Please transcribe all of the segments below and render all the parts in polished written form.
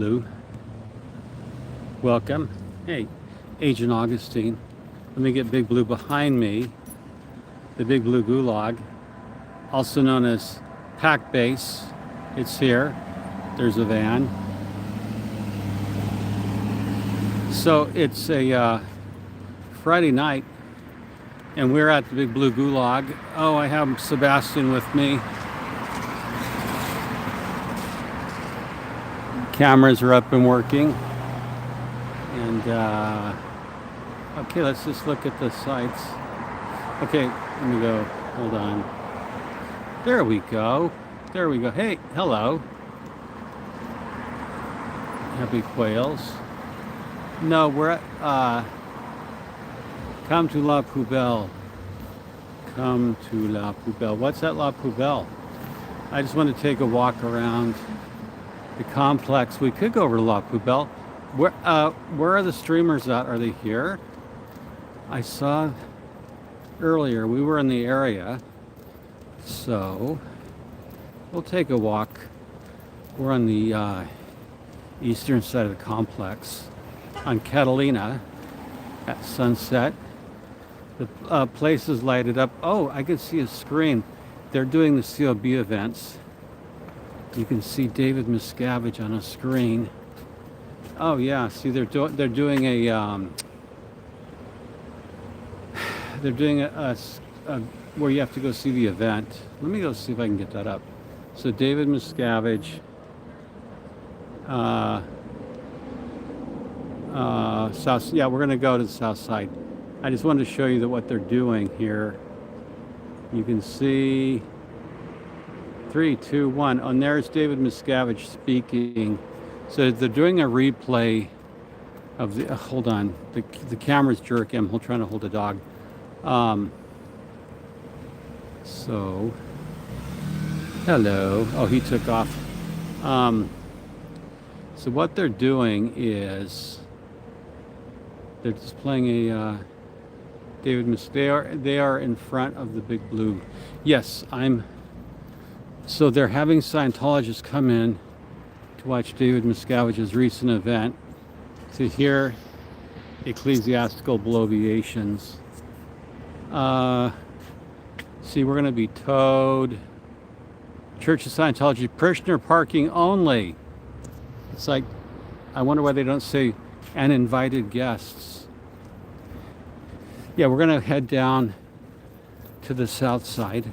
Blue. Welcome. Hey, Agent Augustine. Let me get Big Blue behind me. The Big Blue Gulag, also known as Pack Base. It's here. There's a van. So it's a Friday night, and we're at the Big Blue Gulag. Oh, I have Sebastian with me. Cameras are up and working. And okay, let's just look at the sites. Okay, let me go. Hold on. There we go. There we go. Hey, hello. Happy quails. No, we're at come to La Poubelle. Come to La Poubelle. What's at La Poubelle? I just want to take a walk around the complex. We could go over to La Poubelle. Where are the streamers at? Are they here? I saw earlier we were in the area, so we'll take a walk. We're on the eastern side of the complex on Catalina at sunset. The place is lighted up. Oh, I can see a screen. They're doing the COB events. You can see David Miscavige on a screen. Oh yeah, see they're doing a they're doing a where you have to go see the event. Let me go see if I can get that up. So David Miscavige, south. Yeah, we're gonna go to the south side. I just wanted to show you that what they're doing here. You can see 3, 2, 1. Oh, and there's David Miscavige speaking. So they're doing a replay of the. Hold on, the camera's jerking. I'm trying to hold a dog. So, hello. Oh, he took off. So what they're doing is they're displaying a David Miscavige. They are in front of the Big Blue. Yes, I'm. So they're having Scientologists come in to watch David Miscavige's recent event, to hear ecclesiastical bloviations. See, we're going to be towed. Church of Scientology, parishioner parking only. It's like, I wonder why they don't say, and invited guests. Yeah, we're going to head down to the south side.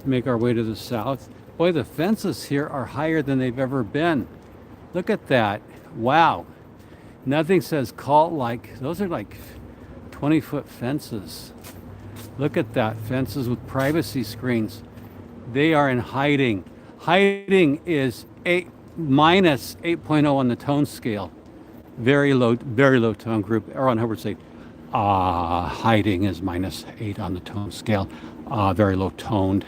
Make our way to the south. Boy, the fences here are higher than they've ever been. Look at that. Wow. Nothing says cult like. Those are like 20-foot fences. Look at that. Fences with privacy screens. They are in hiding. Hiding is minus 8.0 on the tone scale. Very low tone group. Aaron Hubbard say, hiding is minus 8 on the tone scale. Very low toned.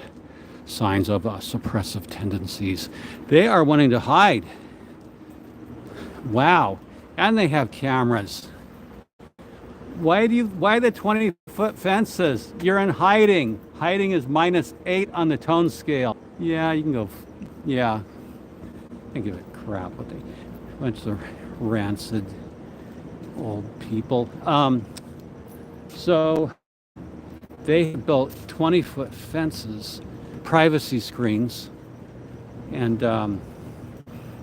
Signs of suppressive tendencies. They are wanting to hide. Wow. And they have cameras. Why the 20-foot fences? You're in hiding. Hiding is minus 8 on the tone scale. Yeah, you can go. Yeah. I give it crap. What they bunch of rancid old people. So they built 20-foot fences, privacy screens, and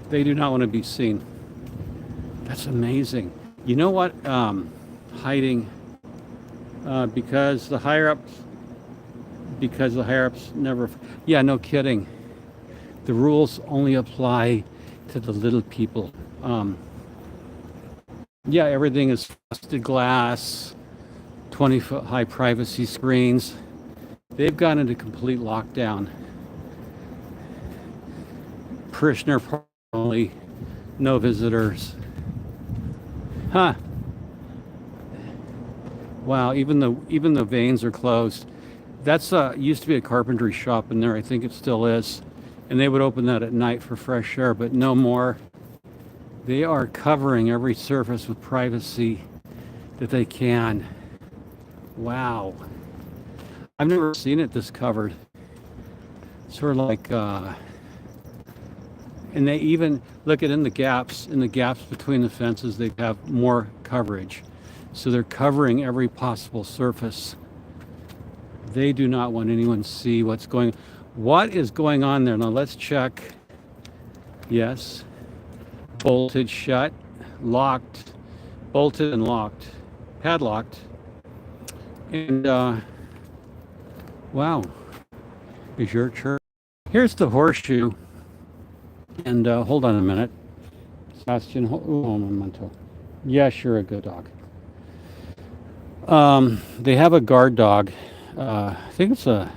they do not want to be seen. That's amazing. You know what? Hiding because the higher ups never. Yeah, no kidding. The rules only apply to the little people. Yeah, everything is frosted glass, 20-foot high privacy screens. They've gone into complete lockdown. Parishioner only, no visitors. Huh. Wow, even the veins are closed. That's used to be a carpentry shop in there. I think it still is. And they would open that at night for fresh air, but no more. They are covering every surface with privacy that they can. Wow. I've never seen it this covered. Sort of like And they even look at in the gaps between the fences, they have more coverage. So they're covering every possible surface. They do not want anyone to see what is going on there. Now let's check. Yes. Bolted shut, locked, bolted and locked, padlocked. And wow, is your church? Here's the horseshoe. And hold on a minute. Sebastian, un momento. Yes, you're a good dog. They have a guard dog. I think it's a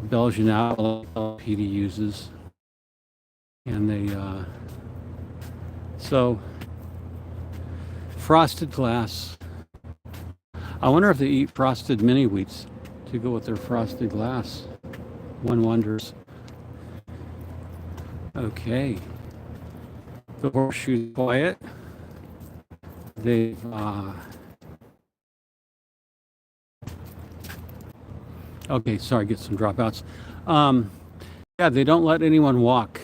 Belgian Outlaw PD uses. And they, so, frosted glass. I wonder if they eat frosted mini wheats to go with their frosted glass. One wonders. Okay. The horseshoe's quiet. They've, okay, sorry, get some dropouts. Yeah, they don't let anyone walk.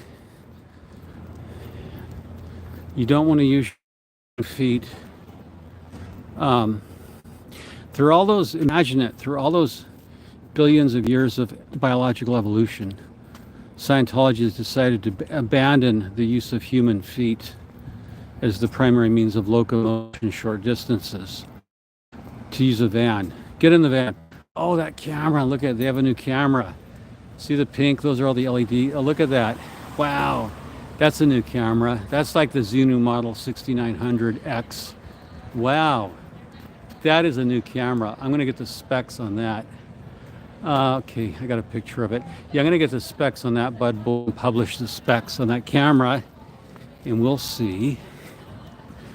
You don't want to use your feet. Through all those, imagine it, through all those billions of years of biological evolution, Scientology has decided to abandon the use of human feet as the primary means of locomotion short distances. To use a van. Get in the van. Oh, that camera, look at it, they have a new camera. See the pink, those are all the LED. Oh, look at that. Wow, that's a new camera. That's like the Zunu model 6900X. Wow, that is a new camera. I'm gonna get the specs on that. Okay, I got a picture of it. Yeah, I'm gonna get the specs on that. Bud will publish the specs on that camera, and we'll see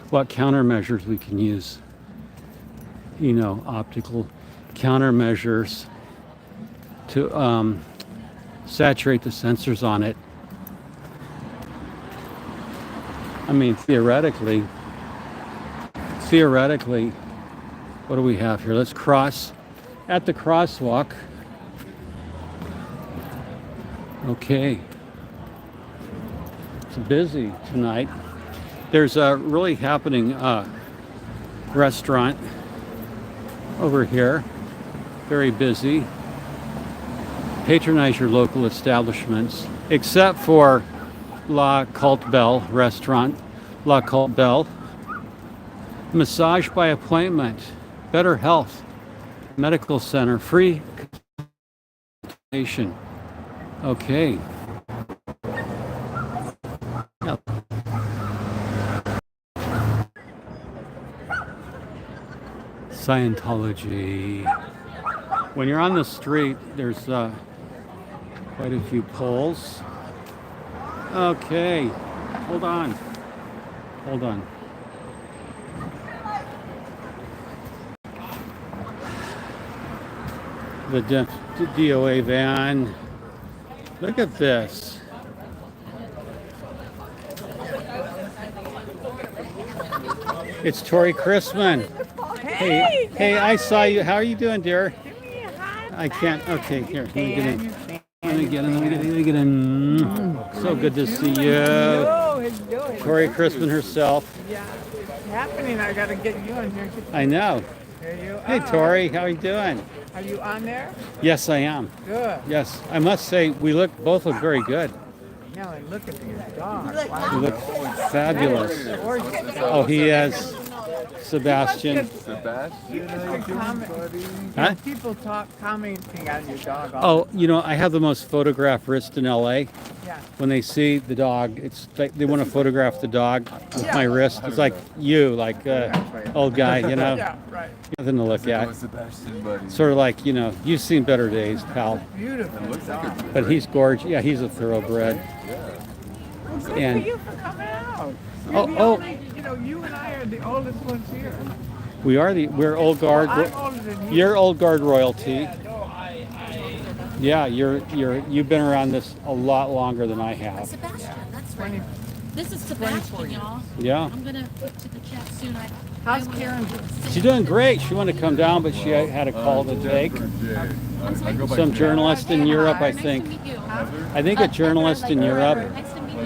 what countermeasures we can use. You know, optical countermeasures to saturate the sensors on it. I mean, theoretically, what do we have here? Let's cross at the crosswalk. Okay. It's busy tonight. There's a really happening restaurant over here. Very busy. Patronize your local establishments, except for La Cult Belle restaurant. La Cult Belle. Massage by appointment. Better Health. Medical Center. Free consultation. Okay. Yep. Scientology. When you're on the street, there's quite a few poles. Okay, hold on. The DOA van. Look at this. It's Tori Chrisman. Hey, I saw you. How are you doing, dear? I can't. Okay, here. Let me get in. So good to see you. Tori Chrisman herself. Yeah, it's happening. I gotta get you on here. I know. There you are. Hey, Tori, how are you doing? Are you on there? Yes, I am. Good. Yes, I must say we both look very good. Yeah, and look at your dog. Wow. You look fabulous. Oh, he is. Sebastian. Huh? People commenting on your dog. Oh, you know, I have the most photographed wrist in LA. Yeah. When they see the dog, it's like they want to photograph the dog with my wrist. It's like you, like old guy, you know. Yeah, right. Nothing to look at. Sort of like, you know, you've seen better days, pal. Beautiful dog. But he's gorgeous. Yeah, he's a thoroughbred. Well, good And- for you for coming out. Oh. You know, you and I are the oldest ones here. We're old guard. I'm older than you. You're old guard royalty. Yeah, you've been around this a lot longer than I have. Sebastian, that's 20. right. This is Sebastian, y'all. Yeah. I'm gonna put to the chat soon. How's Karen doing? She's doing great. She wanted to come down, but she had a call to take. Some journalist in Europe, I Nice to think. meet you. I think a journalist in Europe. Nice to meet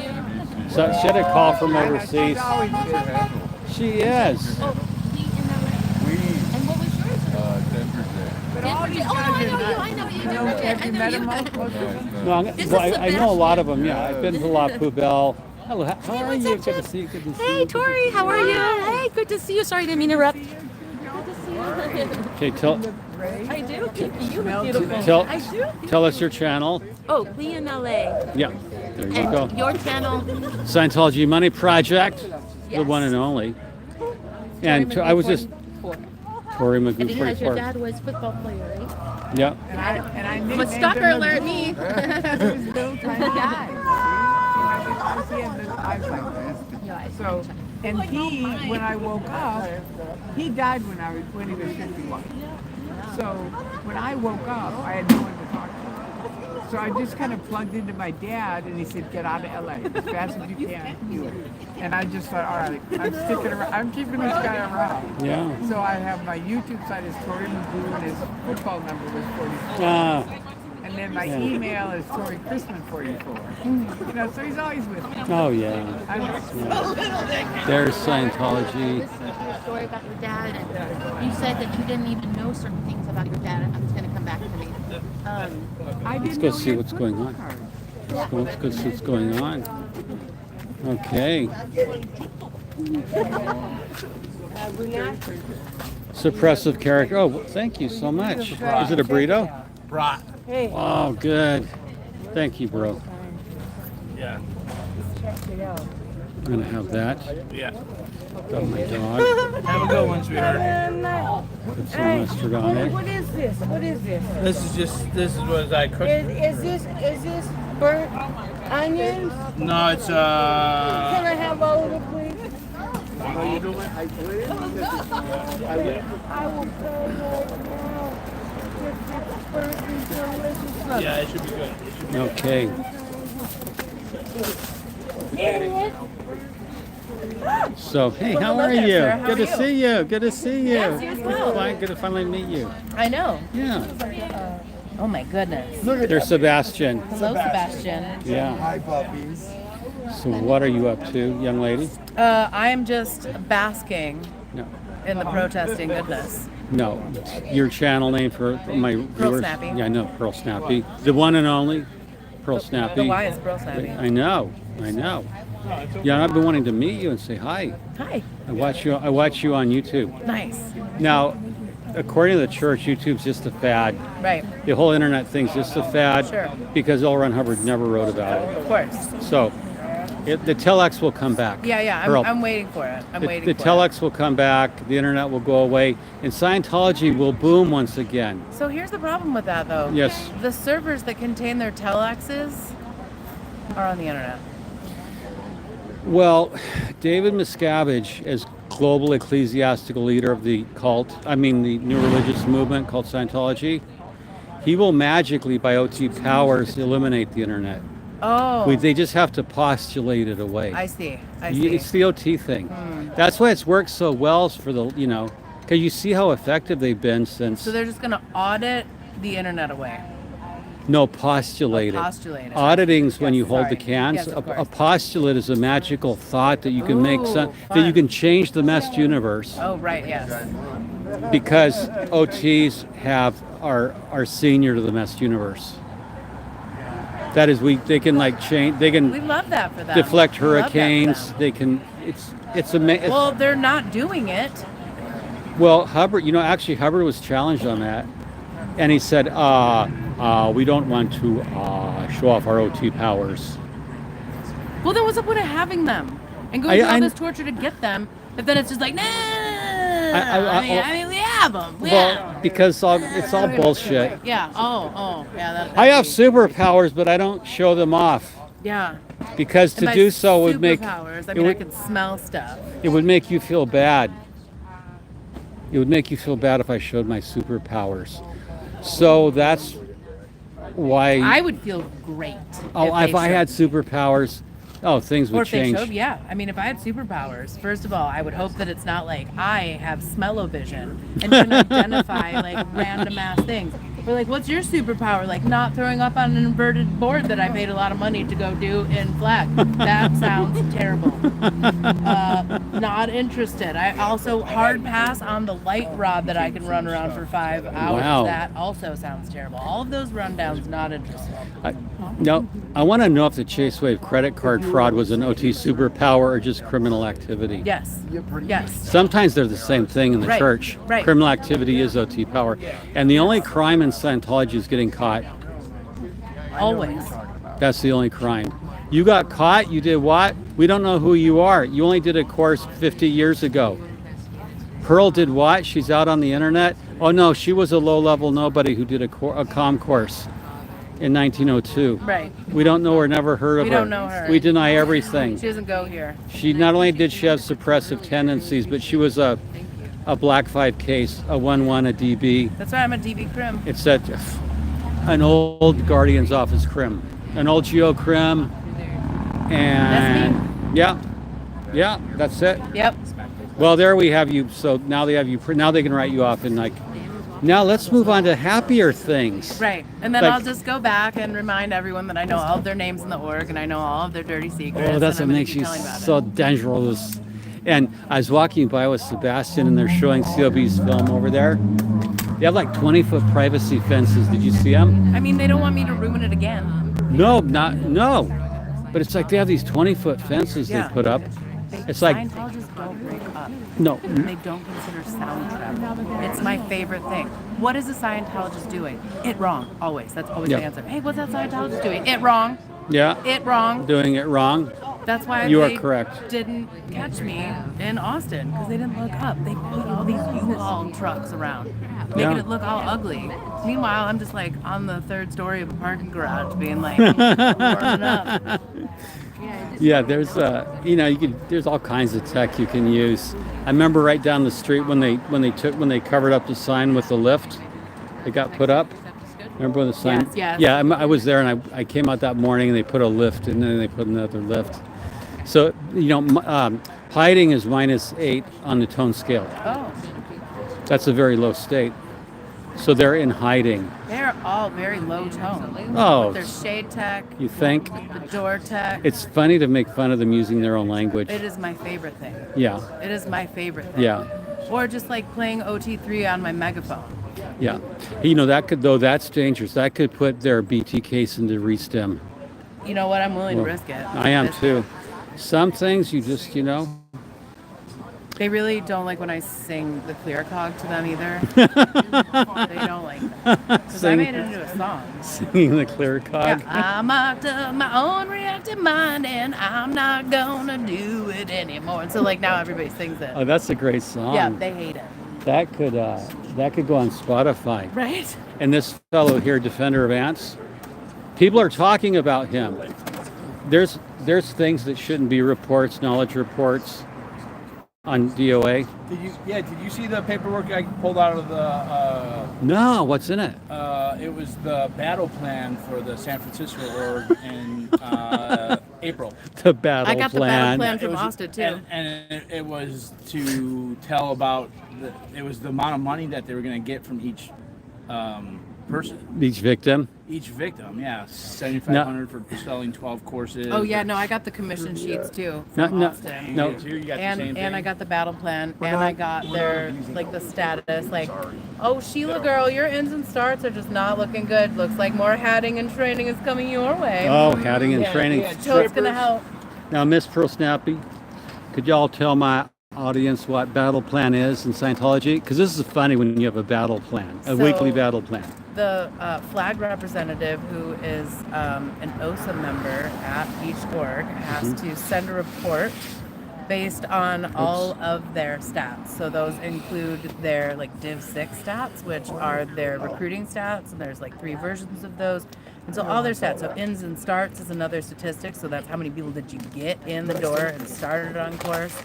So she had a call from overseas. She's always busy. She is. Oh, we in LA. And what was yours? But all these Oh, no, guys I are know you. nuts. I know you. You know, have you met them all? Most of them? No, This well, is I know a lot of them. Sebastian. Yeah, I've been to La Poubelle. Hello, how are what's you? up, Good to Jeff? see you. Good to see Hey, you. Tori, how are you? Hey, good to see you. Sorry, I didn't mean to interrupt. Good to see you. Okay, tell I do. Thank you. Smells Beautiful. tell I do. tell us your channel. Oh, we in LA. Yeah, there you And go. your channel. Scientology Money Project, the Yes. one and only. And I was just Tori And Magoo because your 44. dad was football player, right? Yeah. And I But nicknamed stalker him alert me. his little tiny eyes. See, he had little eyes like this. So, and he, when I woke up, he died when he was 51. So when I woke up, I had no one to talk to. So I just kind of plugged into my dad, and he said, "Get out of LA as fast as you can. Do it." And I just thought, all right, I'm sticking around. I'm keeping this guy around. Yeah. So I have my YouTube site is Tori Magoo, and his football number was 44. Ah, And then my email is Tori Christman 44. You know, so he's always with me. oh yeah. There's Scientology. Listening to your story about your dad, and you said that you didn't even know certain things about your dad. I'm just going to come back to me. I Let's didn't go know see he had what's going on. football cards. Let's go see what's going on. Okay. Suppressive character. Oh, thank you so much. Is it a burrito? Brat. Oh, good. Thank you, bro. Yeah. I'm gonna have that. Yeah. Got my dog. Have a good one, sweetheart. Put some mustard on it. What is this? What is this? This is what I cooked. Is this burnt onions? No, it's Can I have all of it, please? How you doing? I will pay right now. It's burnt and delicious. Yeah, it should be good. It should be Okay. Idiot. So, hey, how are you? Good to see you. Good to see you. Yes, you as well. Fine. Good to finally meet you. I know. Yeah. Oh my goodness. There's Sebastian. Hello, Sebastian. Yeah. Hi, puppies. So, what are you up to, young lady? I am just basking No. in the protesting goodness. No. Your channel name for my viewers? Snappy. Yeah, I know. Pearl Snappy. The one and only Pearl Snappy. The Y is Pearl Snappy. I know. I know. Yeah, I've been wanting to meet you and say hi. Hi. I watch you on YouTube. Nice. Now, according to the church, YouTube's just a fad. Right. The whole internet thing's just a fad. Sure. Because L. Ron Hubbard never wrote about it. Of course. So, the telex will come back. Yeah. Pearl, I'm waiting for it. I'm waiting the for telex will come back. The internet will go away, and Scientology will boom once again. it. So here's the problem with that, though. Yes. The servers that contain their telexes are on the internet. Well, David Miscavige, as global ecclesiastical leader of the the new religious movement called Scientology, he will magically, by OT powers, eliminate the internet. Oh. They just have to postulate it away. I see. I see. It's the OT thing. That's why it's worked so well for because you see how effective they've been since. So they're just going to audit the internet away. No, postulate it. Postulate it. Auditing's when Yes, you hold sorry. the cans. Yes, of a course. postulate is a magical thought that you can make Ooh, that you fun. can change the messed universe. Oh, right. Yes. Because OTs are senior to the messed universe. That is, they can change. They We can love that for them. deflect We love that for hurricanes. them. They can. It's amazing. Well, they're not doing it. Well, Hubbard, actually Hubbard was challenged on that, and he said, we don't want to show off our OT powers. Well, then what's the point of having them and going through all I- this torture to get them? If then it's just like, nah. I mean, we have them. Well, because it's all bullshit. Yeah. Oh, yeah. That, I have superpowers, but I don't show them off Yeah. because And to by do so would make superpowers, I it mean, I would- can smell stuff. it would make you feel bad. It would make you feel bad if I showed my superpowers. So that's why. I would feel great. if I showed- had superpowers, things Or would if they change. showed, yeah. I mean, if I had superpowers, first of all, I would hope that it's not like I have smell-o-vision and can identify like random ass things. We're like, what's your superpower? Like not throwing up on an inverted board that I paid a lot of money to go do in flag. That sounds terrible. Not interested. I also hard pass on the light rod that I can run around for 5 hours. Wow. That also sounds terrible. All of those rundowns, not interested. No, I want to know if the Chase Wave credit card fraud was an OT superpower or just criminal activity. Yes. Yes. Sometimes they're the same thing in the Right, church. right. Criminal activity is OT power. And the only crime in Scientology is getting caught. Always. That's the only crime. You got caught, you did what? We don't know who you are. You only did a course 50 years ago. Pearl did what? She's out on the internet? Oh no, she was a low-level nobody who did a comm course in 1902. Right. We don't know her, never heard of her. We don't know her. We deny everything. She doesn't go here. She not only did she have suppressive tendencies, but she was a Black 5 case, a 1-1, a DB. That's why I'm a DB crim. It's an old Guardian's office crim, an old Geo crim, and yeah, that's it. Yep. Well, there we have you. So now they have you. Now they can write you off in like. Now let's move on to happier things. Right. And then Like- I'll just go back and remind everyone that I know all of their names in the org and I know all of their dirty secrets. Oh, that's what and I'm gonna makes keep you telling about so it. dangerous. And I was walking by with Sebastian, and they're showing COB's film over there. They have like 20-foot privacy fences. Did you see them? I mean, they don't want me to ruin it again. No. But it's like they have these 20-foot fences Yeah. they put up. It's like Scientologists don't break up. no. They don't consider sound travel. It's my favorite thing. What is a Scientologist doing? It wrong. Always. That's always Yeah. the answer. Hey, what's that Scientologist doing? It wrong. Yeah. It wrong. Doing it wrong. That's why You are they correct. didn't catch me in Austin because they didn't look up. They put all these U-Haul trucks around, making Yeah. it look all ugly. Meanwhile, I'm just like on the 3rd story of a parking garage, being like warming up. Yeah, there's there's all kinds of tech you can use. I remember right down the street when they covered up the sign with the lift. It got put up. Remember when the sign? Yes. Yeah, I was there, and I came out that morning, and they put a lift, and then they put another lift. So hiding is -8 on the tone scale. Oh, That's a very low state. So they're in hiding. they're all very low tone. Oh, There's shade tech, you think? the door tech. It's funny to make fun of them using their own language. It is my favorite thing. Yeah, It is my favorite thing. yeah, Or just like playing OT3 on my megaphone. yeah. That's dangerous. That could put their BT case into restem. You know what? I'm willing to risk it. I am Risk too. it. Some things you just, They really don't like when I sing the clear cog to them either. They don't like that. Because I Sing- made it into a song. singing the clear cog. Yeah, I mocked up my own reactive mind and I'm not gonna do it anymore. And so like now everybody sings it. Oh, that's a great song. Yeah, they hate it. That could go on Spotify. Right? And this fellow here, Defender of Ants, people are talking about him. There's things that shouldn't be reports, knowledge reports on DOA. Did you see the paperwork I pulled out of the? No, what's in it? It was the battle plan for the San Francisco org in April. The battle I got the plan. battle plan It from was- Austin too. And it was to tell about it was the amount of money that they were going to get from each person, Each victim. each victim. Yeah, $7,500 for selling 12 courses. Oh yeah, no, I got the commission sheets too No, from no, Austin. no. You got the same And I thing? got the battle plan, and I got their like the status, like, oh Sheila girl, your ends and starts are just not looking good. Looks like more hatting and training is coming your way. Oh, hatting and Yeah. training. So it's gonna help. Now, Miss Pearl Snappy, could y'all tell my audience what battle plan is in Scientology? Because this is funny when you have a battle plan, a So- weekly battle plan. The flag representative, who is an OSA member at each org, has to send a report based on all of their stats. So those include their like Div 6 stats, which are their recruiting stats, and there's like 3 versions of those. And so all their stats, so ins and starts is another statistic, so that's how many people did you get in the door and started on course.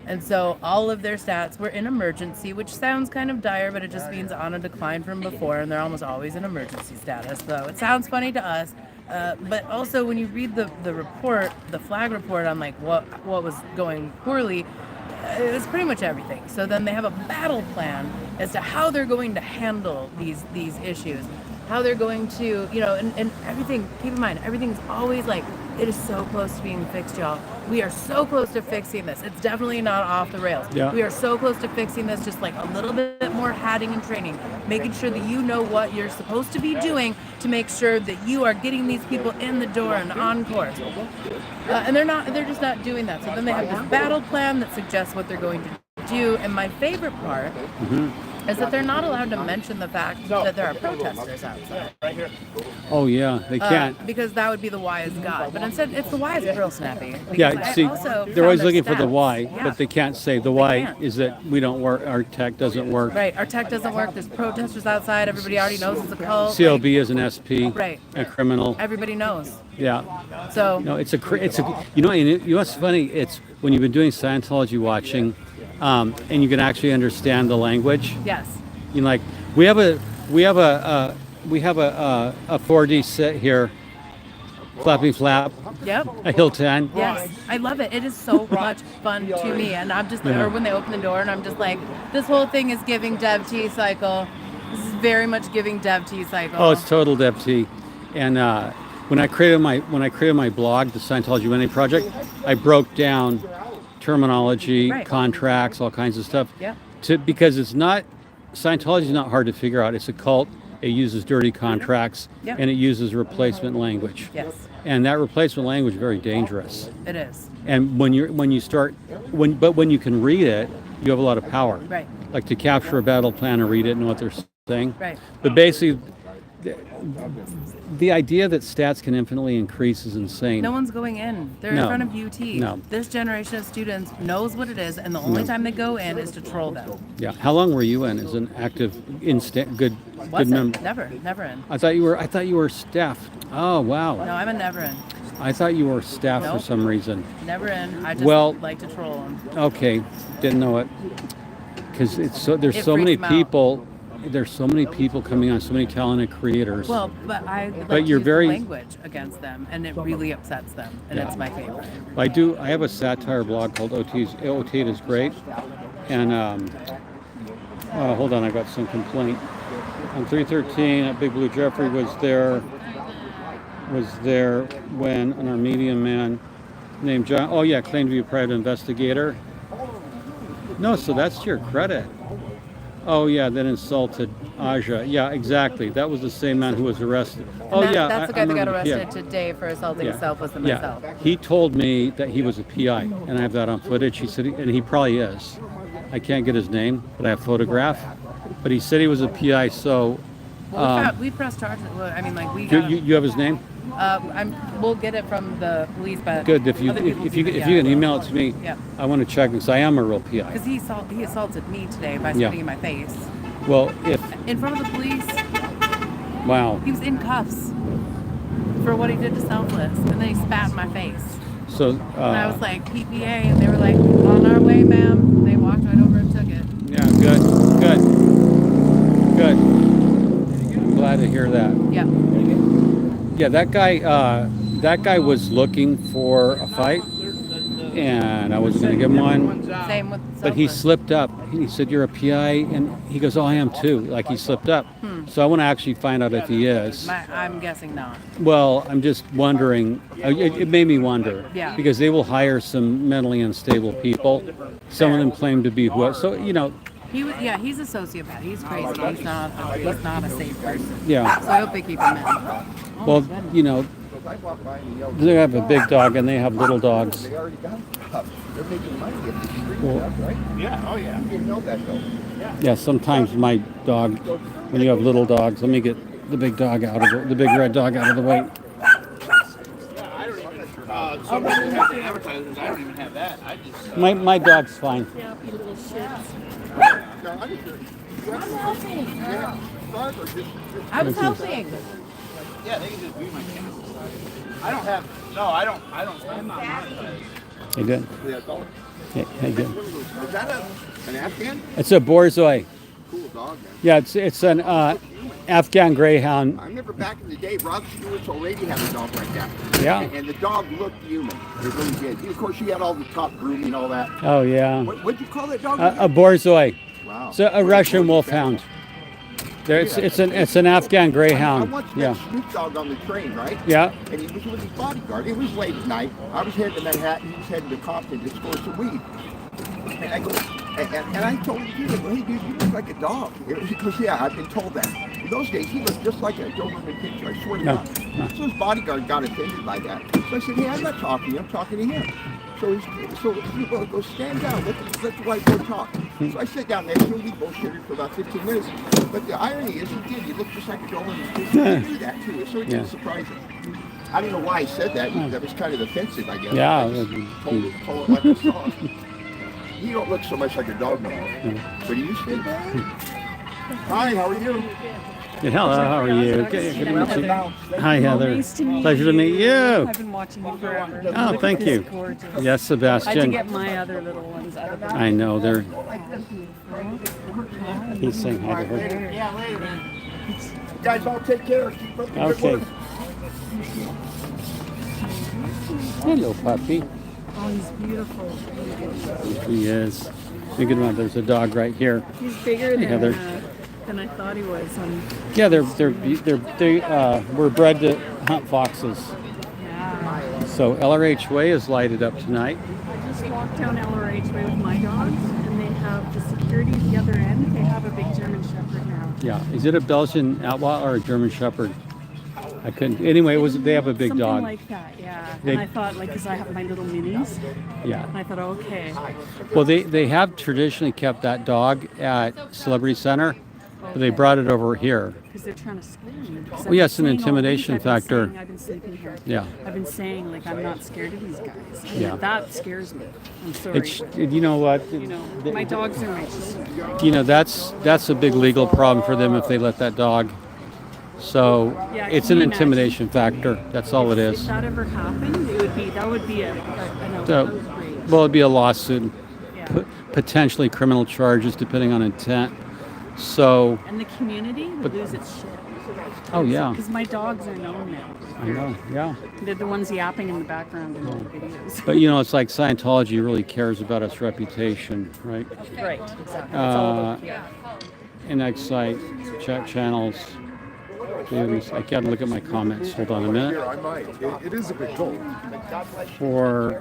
And so all of their stats were in emergency, which sounds kind of dire, but it just means on a decline from before, and they're almost always in emergency status, though it sounds funny to us. But also when you read the report, the flag report on like what was going poorly, it's pretty much everything. So then they have a battle plan as to how they're going to handle these issues, how they're going to, and everything. Keep in mind, everything's always like, it is so close to being fixed, y'all. We are so close to fixing this. It's definitely not off the rails. Yeah. We are so close to fixing this, just like a little bit more hatting and training, making sure that you know what you're supposed to be doing to make sure that you are getting these people in the door and on course. And they're just not doing that. So then they have this battle plan that suggests what they're going to do. And my favorite part is that they're not allowed to mention the fact that there are protesters outside. Oh yeah, they can't. Because that would be the why is God. But instead, it's the why is real snappy. Yeah, Because I see, also they're always found looking their for the stats. why, Yeah. but they can't say the why can't. is that we don't work, our tech doesn't work. Right, our tech doesn't work. There's protesters outside. Everybody already knows it's a cult. CLB is an SP, Right. a criminal. Everybody knows. Yeah. So No, it's a, you know, and you know what's funny? It's when you've been doing Scientology watching, and you can actually understand the language. yes, You know, like we have a 4D set here, flappy flap, yep. a hill 10. Yes, I love it. It is so much fun to me, and I'm just, Yeah. or when they open the door, and I'm just like, this whole thing is giving Dev T cycle. This is very much giving Dev T cycle. Oh, it's total Dev T. And when I created my blog, the Scientology Money Project, I broke down terminology, Right. contracts, all kinds of stuff. Yep. Because it's not, Scientology is not hard to figure out. It's a cult. It uses dirty contracts, Yep. and it uses replacement language. Yes, And that replacement language is very dangerous. it is. And when you can read it, you have a lot of power. Right. Like to capture a battle plan and read it and know what they're saying. Right. But basically, the idea that stats can infinitely increase is insane. No one's going in. They're No. in front of UT. No. This generation of students knows what it is, and the only No. time they go in is to troll them. Yeah. How long were you in as an active, good Wasn't. member? Never in. I thought you were staff. Oh wow. No, I'm a never in. I thought you were staff for Nope. some reason. Never in. I just Well- like to troll them. Okay, didn't know it. Because there's It so many freaks 'em out. people. There's so many people coming on, so many talented creators. Well, but I like But to you're use very- the language against them, and it really upsets them, and Yeah. it's my favorite. I have a satire blog called OT is Great. And hold on, I got some complaint. On 313, Big Blue Jeffrey was there when an Armenian man named John, oh yeah, claimed to be a private investigator. No, so that's to your credit. Oh yeah, then insulted Aja. Yeah, exactly. That was the same man who was arrested. Oh And yeah, that's the I guy that got remember, yeah. arrested today for assaulting Yeah. selfless and Yeah. myself. He told me that he was a PI, and I have that on footage. He said, and he probably is. I can't get his name, but I have a photograph. But he said he was a PI, so Well, we pressed charges. Well, I mean, like we you, got. you have his name? We'll get it from the police, but Good. If you other people do, if yeah. you can email it to me, Yeah. I want to check because I am a real PI. Because he assaulted me today by Yeah. spitting in my face Well, if in front of the police. wow, He was in cuffs for what he did to Selfless, and then he spat in my face. so And I was like, PPA, and they were like, on our way, ma'am. They walked right over and took it. yeah, good. I'm glad to hear that. Yep. Yeah, that guy was looking for a fight, and I wasn't going to give him one. Same with Selfless. But he slipped up. He said, "You're a PI," and he goes, "Oh, I am too." Like he slipped up. So I want to actually find out if he is. I'm guessing not. Well, I'm just wondering. It made me wonder. Yeah. Because they will hire some mentally unstable people. Some of them claim to be who. So he's He's a sociopath. He's crazy. He's not a safe person. yeah. So I hope they keep him in. Well, they have a big dog and they have little dogs. Well, yeah, sometimes my dog, when you have little dogs, let me get the big dog out of the big red dog out of the way. Some people have the advertisements. I don't even have that. I just. My dog's fine. Yeah, you little shits. I was helping. Yeah, they can just view my camera. I don't have. No, I don't. I'm not monetized. Hey, good. Hey, good. Is that an Afghan? It's a Borzoi. Cool dog, man. Yeah, it's an Afghan Greyhound. I remember back in the day, Rod Stewart's old lady had a dog like that. Yeah. And the dog looked human. It really did. Of course, she had all the top grooming and all that. Oh yeah. What'd you call that dog? A Borzoi. Wow. So a Russian Wolfhound. There, it's an Afghan I Greyhound. once met Yeah. Snoop Dogg on the train, right? Yeah. And he was with his bodyguard. It was late at night. I was heading to Manhattan. He was heading to Compton to score some weed. And I go, and I told him, hey dude, you look like a dog. He goes, yeah, I've been told that. In those days, he looked just like a Doberman picture. I swear to God. So his bodyguard got offended by that. So I said, hey, I'm not talking to you. I'm talking to him. So he goes, stand down. Let the white boy talk. So I sat down next to him. We bullshitted for about 15 minutes. But the irony is, he did. He looked just like a Doberman picture. He knew that too. So it didn't surprise him. I don't know why he said that. That was kind of offensive, I guess. Yeah. I just told it like a song. He don't look so much like a dog no more. But he used to. Hi, how are you? Hello, how are you? Good to meet you. Hi, Heather. Nice to meet Pleasure to meet you. I've been watching you forever. Oh, Look thank at this you. gorgeous. Yes, I had to Sebastian. get my other little ones out of the I know they're. He's saying hi to her. Yeah, later. You guys all take care. Keep up the good Okay. work. Hello, puppy. Oh, he's beautiful. He is. Think about it, there's a dog right here. He's bigger Heather. than I thought he was. Yeah, they were bred to hunt foxes. Yeah. So LRH Way is lighted up tonight. I just walked down LRH Way with my dogs, and they have the security at the other end. They have a big German Shepherd now. Yeah, is it a Belgian Outlaw or a German Shepherd? I couldn't. Anyway, they have a big Something dog. like that, yeah. They- And I thought, like, because I have my little minis, Yeah. and I thought, okay. Well, they have traditionally kept that dog at Celebrity Center, but they brought it over here. Because they're trying to scare me. Because Well, yeah, I've it's an been saying all intimidation week, I've been factor. saying I've been sleeping here. Yeah. I've been saying, like, I'm not scared of these guys. And Yeah. that scares me. I'm sorry. It's you know what? You know, my dogs are my children. You know that's a big legal problem for them if they let that dog. So Yeah, it's can an you imagine? intimidation factor. That's all it If is. that ever happened, that would be an So, outrage. well, it'd be a lawsuit, Yeah. potentially criminal charges depending on intent. So, And the community would lose its shit. oh yeah, Because my dogs are known now. I know, yeah. They're the ones yapping in the background in all the videos. But you know, it's like Scientology really cares about its reputation, right? Right, exactly. It's all about, yeah. And next site, chat channels. I gotta look at my comments. Hold on a minute. Here, I might. It is a big goal. For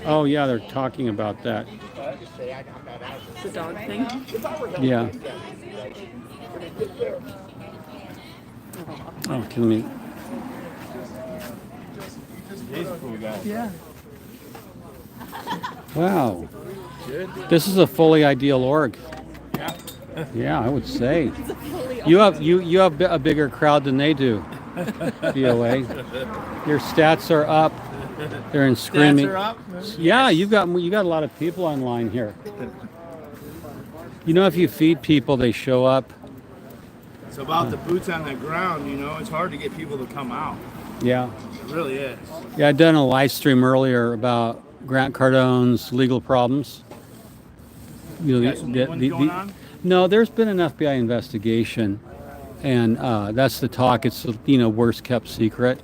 oh yeah, they're talking about that. The dog thing. Yeah. Oh, can we? He's a cool guy. Yeah. Wow. This is a fully ideal org. Yeah, I would say. You have a bigger crowd than they do. BOA. Your stats are up. They're in screaming. Stats are up? Yeah, you got a lot of people online here. You know, if you feed people, they show up. It's about the boots on the ground, you know. It's hard to get people to come out. Yeah. It really is. Yeah, I'd done a live stream earlier about Grant Cardone's legal problems. You know, Got some new ones going on? no, there's been an FBI investigation, and that's the talk. It's the worst kept secret.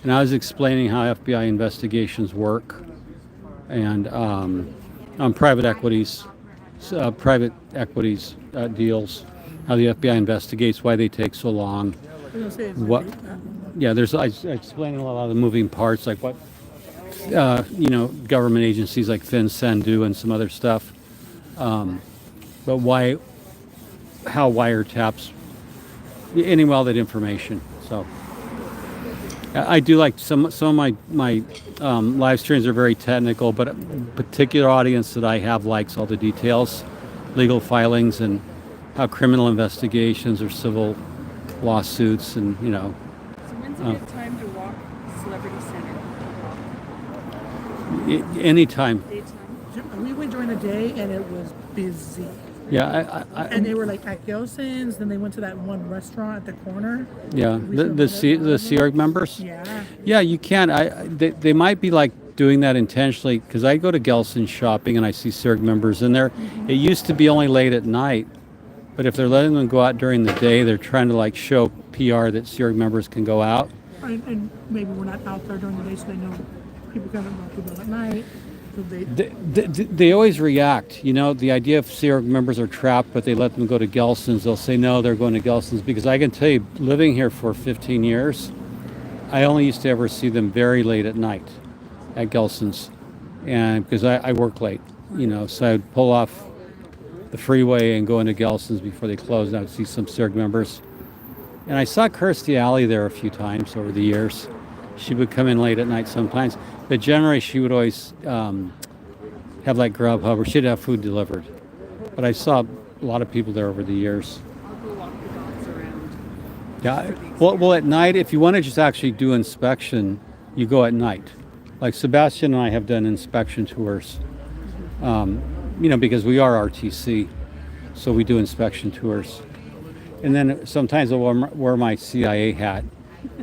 And I was explaining how FBI investigations work, and on private equities deals, how the FBI investigates, why they take so long. What? Yeah, I explain a lot of the moving parts, like what government agencies like FinCEN do and some other stuff. But how wiretaps, any all that information. So I do like some of my live streams are very technical, but a particular audience that I have likes all the details, legal filings, and how criminal investigations or civil lawsuits, and So when's a good time to walk Celebrity Center? anytime. Daytime? We went during the day and it was busy. Yeah, And they were like at Gelson's, then they went to that one restaurant at the corner. yeah. The Sea Org members. Yeah. Yeah, you can. They might be like doing that intentionally, because I go to Gelson's shopping and I see Sea Org members in there. It used to be only late at night, But if they're letting them go out during the day, they're trying to like show PR that Sea Org members can go out. And maybe we're not out there during the day, so they know people coming about people at night. So They always react. You know, the idea if Sea Org members are trapped, but they let them go to Gelson's, they'll say no, they're going to Gelson's. Because I can tell you, living here for 15 years, I only used to ever see them very late at night at Gelson's. And because I work late, you know, so I'd pull off the freeway and go into Gelson's before they closed, and I would see some Sea Org members. And I saw Kirstie Alley there a few times over the years. She would come in late at night sometimes, but generally she would always have like Grubhub, or she'd have food delivered. But I saw a lot of people there over the years. I'll go walk the dogs around. Yeah. Well, at night, if you want to just actually do inspection, you go at night. Like Sebastian and I have done inspection tours. You know, because we are RTC, so we do inspection tours. And then sometimes I'll wear my CIA hat,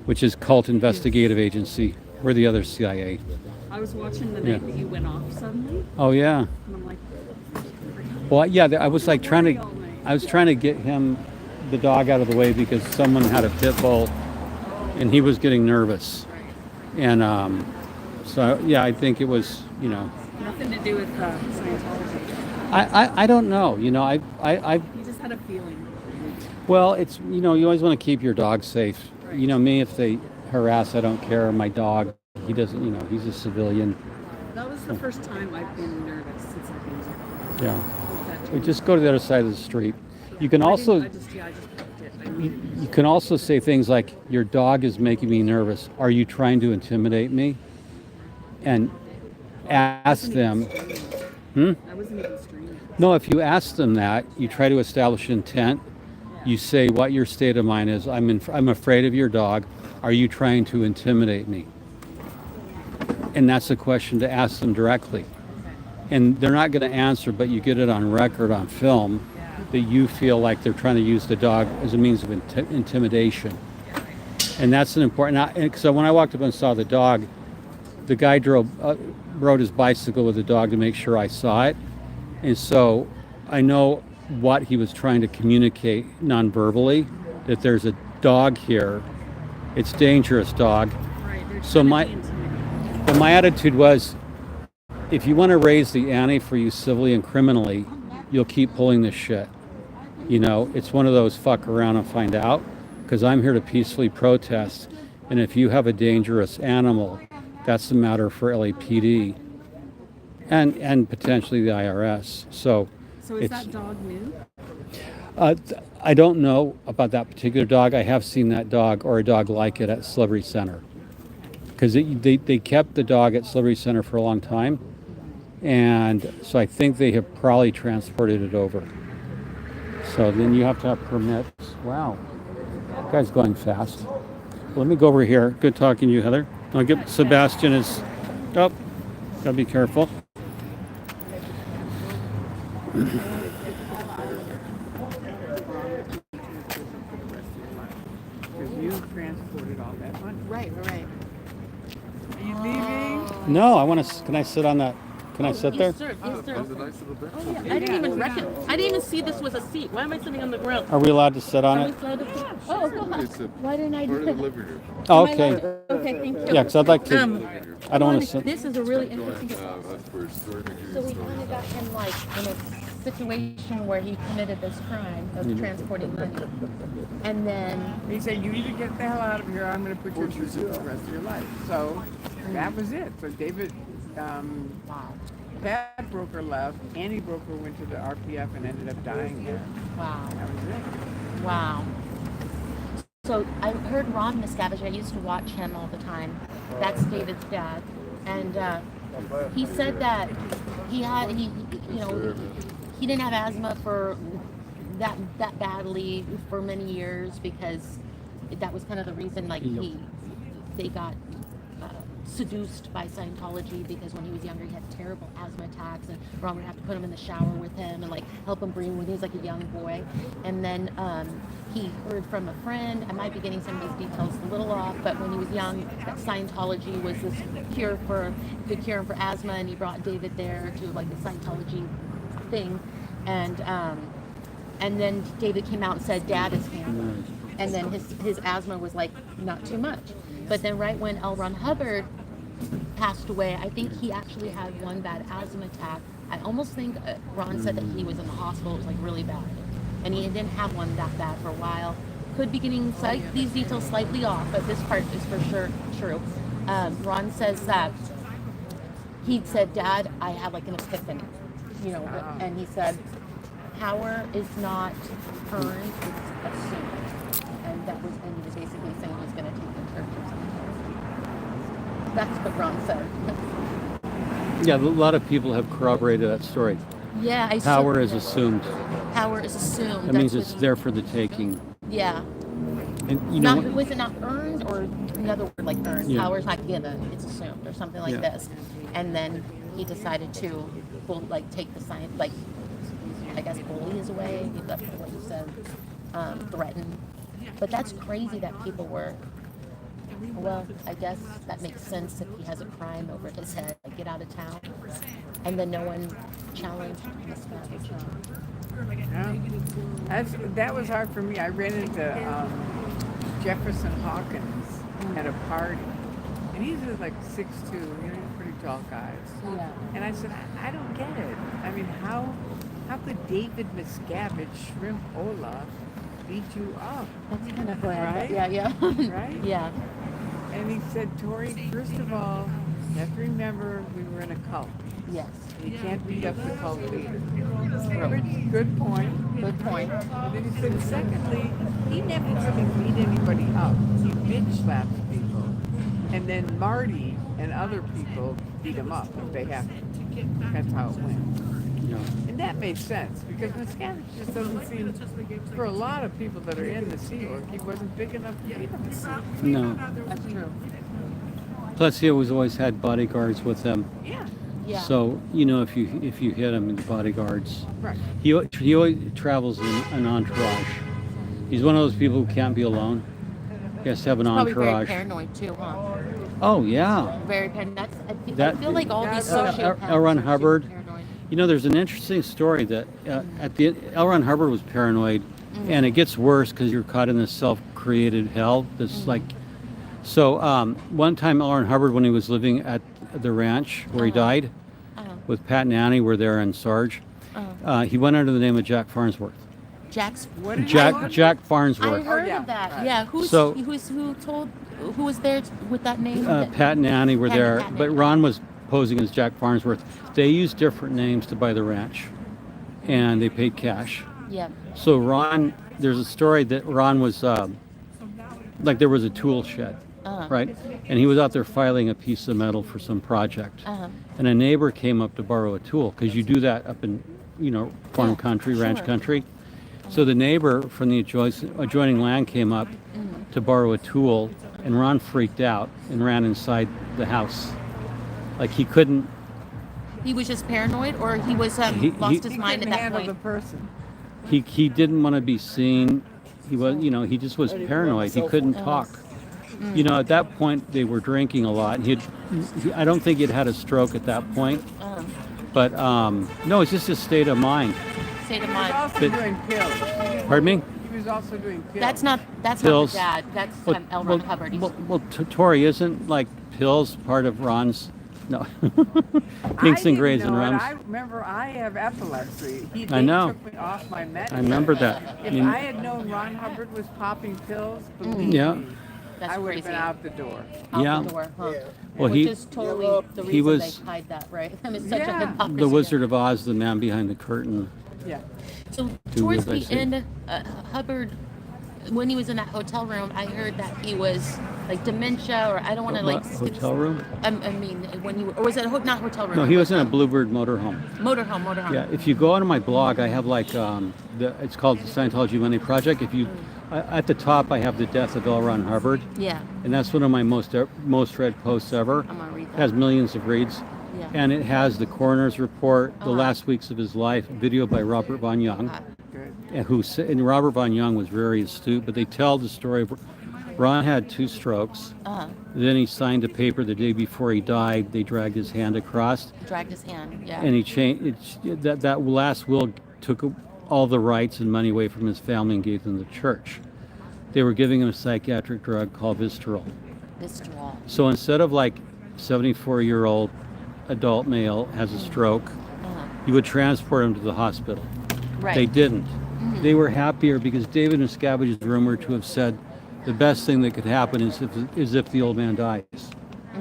which is Cult Investigative Agency. We're the other CIA. I was watching the night that you went off suddenly, Oh yeah. and I'm like, Well, yeah. I was like trying to get the dog out of the way because someone had a pit bull, and he was getting nervous. And so yeah, I think it was, you know. nothing to do with Scientology. I don't know. You know, I You just had a feeling. well, it's, you know, you always want to keep your dog safe. You know, me, if they harass, I don't care. My dog, he doesn't, you know, he's a civilian. That was the first time I've been nervous since I've been here. Yeah. We just go to the other side of the street. You can also, I just picked it. I mean, you can also say things like, your dog is making me nervous. Are you trying to intimidate me? And ask them. I wasn't even streaming. No, if you ask them that, you try to establish intent. You say what your state of mind is. I'm afraid of your dog. Are you trying to intimidate me? And that's a question to ask them directly. And they're not going to answer, but you get it on record, on film, that you feel like they're trying to use the dog as a means of intimidation. And that's an important, so when I walked up and saw the dog, the guy rode his bicycle with the dog to make sure I saw it. And so I know what he was trying to communicate non-verbally, that there's a dog here. It's dangerous dog. Right. They're So trying to be intimidating. but my attitude was, if you want to raise the ante for you civilly and criminally, you'll keep pulling this shit. You know, it's one of those fuck around and find out, because I'm here to peacefully protest. And if you have a dangerous animal, that's a matter for LAPD and potentially the IRS. So So is that dog new? I don't know about that particular dog. I have seen that dog or a dog like it at Celebrity Center, because they kept the dog at Celebrity Center for a long time, and so I think they have probably transported it over. So then you have to have permits. Wow, that guy's going fast. Let me go over here. Good talking to you, Heather. I'll get Sebastian is. Oh, gotta be careful. Because you transported all that money. Right. Are you leaving? No, I want to. Can I sit on that? Can I sit there? Yes, sir. Yes, sir. That's a nice little bench. Oh, yeah. I didn't even I didn't even see this was a seat. Why am I sitting on the ground? Are we allowed to sit on Are we it? allowed to sit? Oh, God. It's a Why didn't I part do of the that? living room. Oh, Am I okay. allowed to- Okay, thank you. Yeah, because I'd like to. I don't want to sit. This is a really interesting. That's where storage So we kind of got him like in a situation where he committed this crime of transporting money, and then He said, you need to get the hell out of here. I'm going to put you in prison for the rest of your life. So that was it. So David, Pat Broker left. Annie Broker went to the RPF and ended up dying there. wow, That was it. wow. So I heard Ron Miscavige. I used to watch him all the time. That's David's dad, and he said that he didn't have asthma for that badly for many years, because that was kind of the reason they got seduced by Scientology, because when he was younger he had terrible asthma attacks, and Ron would have to put him in the shower with him and like help him breathe when he was like a young boy. And then he heard from a friend, I might be getting some of these details a little off, but when he was young, that Scientology was this good cure for asthma, and he brought David there to like the Scientology thing. And And then David came out and said, Dad is handled. And then his asthma was like, not too much. But then right when L. Ron Hubbard passed away, I think he actually had one bad asthma attack. I almost think Ron said that he was in the hospital. It was like really bad. And he didn't have one that bad for a while. Could be getting these details slightly off, but this part is for sure true. Ron says that he said, Dad, I had like an epiphany, you know, and he said, power is not earned, it's assumed. And that was, and he was basically saying he's going to take the church or something. That's what Ron said. Yeah, a lot of people have corroborated that story. Yeah, Power is assumed. Power is assumed. That means it's there for the taking. Yeah. And you know, Was it not earned, or another word like earned? Yeah. Power's not given; it's assumed, or something like this. And then he decided to, like, take the science, like, I guess, bully his way. That's what you said. Threaten. But that's crazy that people were. Well, I guess that makes sense if he has a crime over his head. Like, get out of town, and then no one challenged Miscavige. Yeah. That was hard for me. I ran into Jefferson Hawkins at a party, and he's just like 6'2", you know, pretty tall guys. Yeah. And I said, I don't get it. I mean, how could David Miscavige, Shrimp Ola, beat you up? That's kind of what. Right? Yeah. Right? Yeah. And he said, Tori, first of all, you have to remember we were in a cult. Yes. You can't beat up the cult leader. True. Good point. Good point. And then he said, secondly, he never really beat anybody up. He bitch slaps people. And then Marty and other people beat him up if they have to. That's how it went. yeah. And that made sense because Miscavige just doesn't seem, for a lot of people that are in the Sea Org, he wasn't big enough to beat them. No. That's true. Plus, he always had bodyguards with him. Yeah. Yeah. So you know, if you hit him, the bodyguards. Right. He always travels in an entourage. He's one of those people who can't be alone. He has to have an Probably very entourage. paranoid too, huh? Oh yeah. Very paranoid. I That- feel like all these L. sociopaths L. Ron are super Hubbard. paranoid. You know, there's an interesting story that at the L. Ron Hubbard was paranoid, and it gets worse because you're caught in this self-created hell. That's like, so one time L. Ron Hubbard, when he was living at the ranch where he died, with Pat and Annie, were there and Sarge, he went under the name of Jack Farnsworth. Jack's. What did Jack I Farnsworth. heard yeah, of that. right. Yeah. Who was there with that name? Pat and Annie were Pat and there, Annie. but Ron was posing as Jack Farnsworth. They used different names to buy the ranch, and they paid cash. Yeah. So Ron, there's a story that Ron was, like there was a tool shed, right? And he was out there filing a piece of metal for some project. And a neighbor came up to borrow a tool, because you do that up in, you know, farm country, ranch country. So the neighbor from the adjoining land came up to borrow a tool, and Ron freaked out and ran inside the house. Like he couldn't, He was just paranoid, or he was lost He his mind couldn't at that handle point. the person. he didn't want to be seen. He was, you know, he just was paranoid. He couldn't talk. You know, at that point they were drinking a lot. I don't think he'd had a stroke at that point. But no, it's just a state of mind. State of He was mind. also But- doing pills. Pardon me? He was also doing pills. That's not Pills. the dad. That's L. Ron Hubbard. He's- Tori, isn't like pills part of Ron's? No. I Pinks and didn't grays and know it. rums. I remember I have epilepsy. I know. Took me off my medicine. I remember that. If I had known Ron Hubbard was popping pills, believe Yeah. me, That's I would crazy. have been out the door. Out Yeah. the door, huh? Well, Which he- is totally the he reason was- they hide that, right? I mean, it's such Yeah. a hypocrisy. The Wizard of Oz, the man behind the curtain. Yeah. So Two towards years, I the see. end, Hubbard, when he was in that hotel room, I heard that he was like dementia, or I don't want to like. Hotel room? I mean, when you were, or was it not hotel room? No, he was in a Bluebird motorhome. motorhome. Yeah, if you go onto my blog, I have like it's called the Scientology Money Project. If you at the top, I have the death of L. Ron Hubbard, Yeah. and that's one of my most read posts ever. I'm gonna read It that. has millions of reads, Yeah. and it has the coroner's report, the last weeks of his life, video by Robert Von Young, Good. and Robert Von Young was very astute. But they tell the story of Ron had 2 strokes. Then he signed a paper the day before he died. They dragged his hand across, Dragged his hand. Yeah. and he changed that last will took all the rights and money away from his family and gave them to the church. They were giving him a psychiatric drug called Visceral. Visceral. So instead of like 74-year-old adult male has a stroke, you would transport him to the hospital. Right. They didn't. They were happier because David Miscavige is rumored to have said the best thing that could happen is if the old man dies.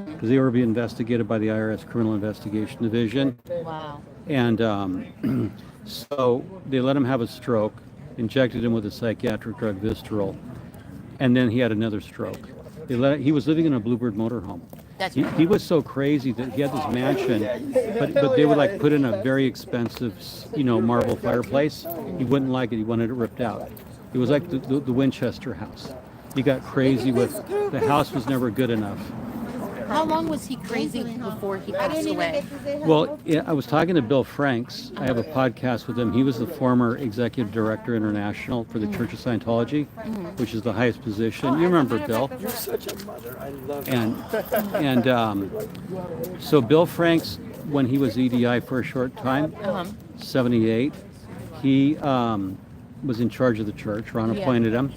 Because they were being investigated by the IRS Criminal Investigation Division. Wow. And so they let him have a stroke, injected him with a psychiatric drug, Visceral, and then he had another stroke. He was living in a Bluebird motorhome. That's He was so crazy that he had this mansion, but they would like put in a very expensive, marble fireplace. He wouldn't like it. He wanted it ripped out. It was like the Winchester house. He got crazy with the house was never good enough. How long was he crazy before he passed away? Well, I was talking to Bill Franks. I have a podcast with him. He was the former executive director international for the Church of Scientology, which is the highest position. You remember Bill? You're such a mother. I love you. And so Bill Franks, when he was EDI for a short time, 78, he was in charge of the church. Ron appointed him.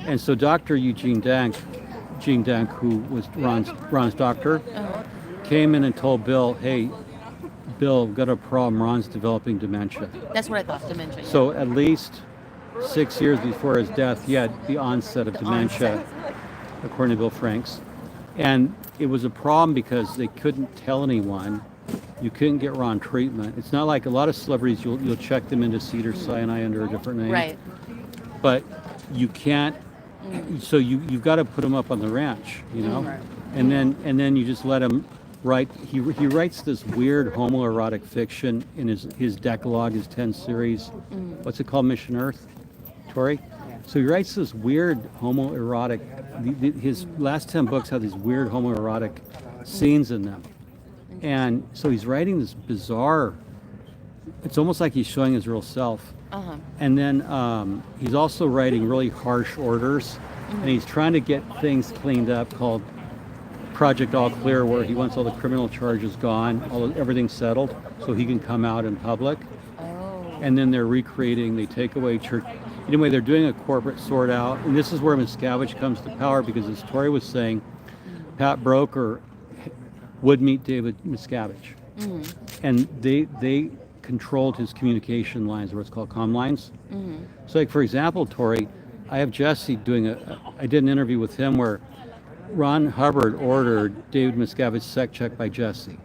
And so Dr. Gene Dank, who was Ron's doctor, came in and told Bill, hey, Bill, we've got a problem. Ron's developing dementia. That's what I thought, dementia. Yeah. So at least 6 years before his death, he had the onset of dementia, according to Bill Franks. And it was a problem because they couldn't tell anyone. You couldn't get Ron treatment. It's not like a lot of celebrities, you'll check them into Cedars-Sinai under a different name. Right. But you can't. So you've got to put him up on the ranch, and then you just let him write. He writes this weird homoerotic fiction in his Decalogue, his 10 series. What's it called, Mission Earth, Tori? So he writes this weird homoerotic. His last 10 books have these weird homoerotic scenes in them, and so he's writing this bizarre. It's almost like he's showing his real self. And then he's also writing really harsh orders, and he's trying to get things cleaned up called Project All Clear, where he wants all the criminal charges gone, everything settled, so he can come out in public. And then they're recreating, they take away church. Anyway, they're doing a corporate sort out, and this is where Miscavige comes to power, because as Tori was saying, Pat Broker would meet David Miscavige. And they controlled his communication lines, or what's called comm lines. So like, for example, Tori, I have Jesse I did an interview with him where Ron Hubbard ordered David Miscavige's sec check by Jesse.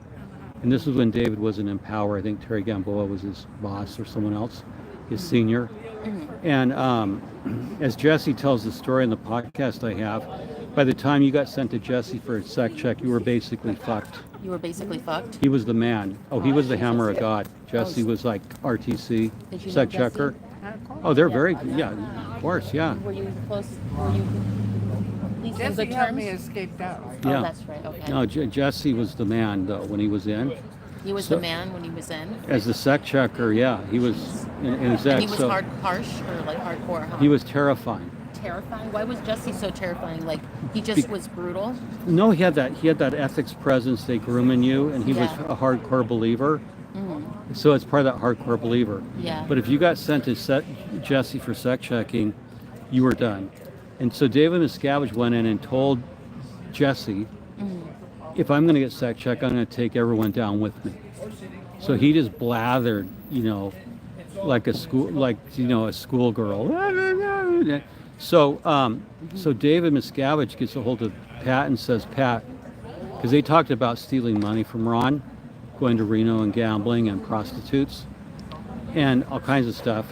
And this was when David wasn't in power. I think Terry Gamboa was his boss or someone else, his senior. And as Jesse tells the story in the podcast I have, by the time you got sent to Jesse for a sec check, you were basically fucked. You were basically fucked? He was the man. He was the hammer of God. Jesse was like RTC, sec checker. Oh, they're very, of course, yeah. Were you close? Were you at least on Jesse good helped terms? me escape out. Yeah. Oh, that's right. Okay. No, Jesse was the man, though, when he was in. He was the man when he was in. As the sec checker, he was in his And ex. he was harsh or like hardcore? Huh? He was terrifying. Terrifying. Why was Jesse so terrifying? Like he just was brutal. No, he had that ethics presence. They groom in you, and he was a hardcore believer. So it's part of that hardcore believer. Yeah. But if you got sent to Jesse for sec checking, you were done. And so David Miscavige went in and told Jesse, if I'm going to get sec check, I'm going to take everyone down with me. So he just blathered, like a schoolgirl. So David Miscavige gets a hold of Pat and says, Pat, because they talked about stealing money from Ron, going to Reno and gambling and prostitutes and all kinds of stuff.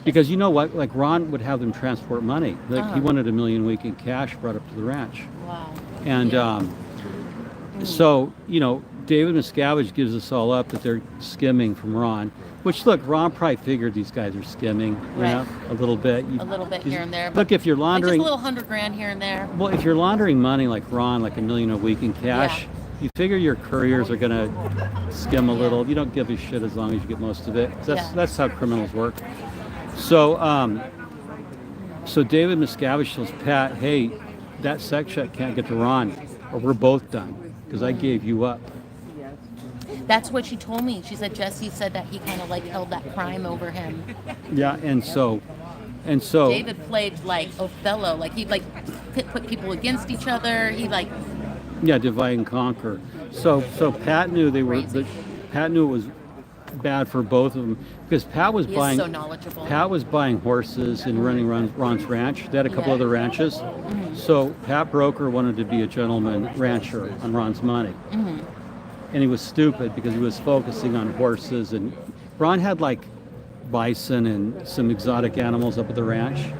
Because you know what, like Ron would have them transport money. Like he wanted $1 million a week in cash brought up to the ranch. Wow. And so, David Miscavige gives us all up that they're skimming from Ron. Which, look, Ron probably figured these guys are skimming, a little bit. A little bit here and there. Look, if you're laundering... Like just a little $100,000 here and there. Well, if you're laundering money like Ron, like $1 million a week in cash, you figure your couriers are going to skim a little. You don't give a shit as long as you get most of it. That's how criminals work. So, so David Miscavige tells Pat, hey, that sec check can't get to Ron, or we're both done, because I gave you up. That's what she told me. She said Jesse said that he kind of like held that crime over him. Yeah, and so David played like Othello, like he like put people against each other. He like yeah, divide and conquer. So Pat knew Pat knew it was bad for both of them because Pat was he buying is so knowledgeable. Pat was buying horses and running Ron's ranch. They had a couple Yeah. other ranches. Mm-hmm. So Pat Broker wanted to be a gentleman rancher on Ron's money. Mm-hmm. And he was stupid because he was focusing on horses, and Ron had like bison and some exotic animals up at the ranch.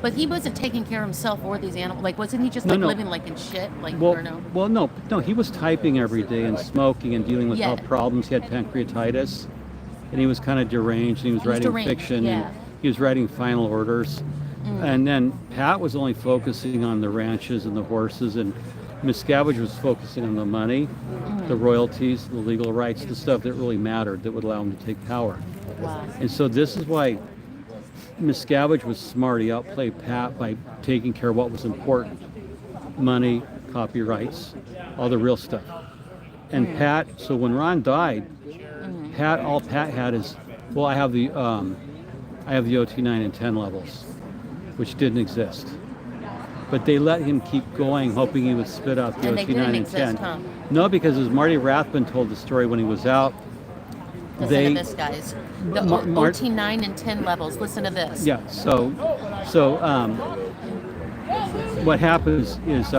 But he wasn't taking care of himself or these animals. Like, wasn't he just No, like no. living like in shit? Like, or no? Well, no, he was typing every day and smoking and dealing with Yeah. health problems. He had pancreatitis, and he was kind of deranged. And he was writing deranged, fiction. yeah. And he was writing final orders. And then Pat was only focusing on the ranches and the horses, and Miscavige was focusing on the money, the royalties, the legal rights, the stuff that really mattered that would allow him to take power. Wow. And so this is why Miscavige was smart. He outplayed Pat by taking care of what was important: money, copyrights, all the real stuff. And Pat, so when Ron died, all Pat had is, well, I have the OT 9 and 10 levels, which didn't exist. But they let him keep going, hoping he would spit out the And they OT 9 didn't and 10. exist, huh? No, because as Marty Rathbun told the story when he was out, Listen to this, guys. The Mar- OT 9 and 10 levels. Listen to this. yeah. So what happens is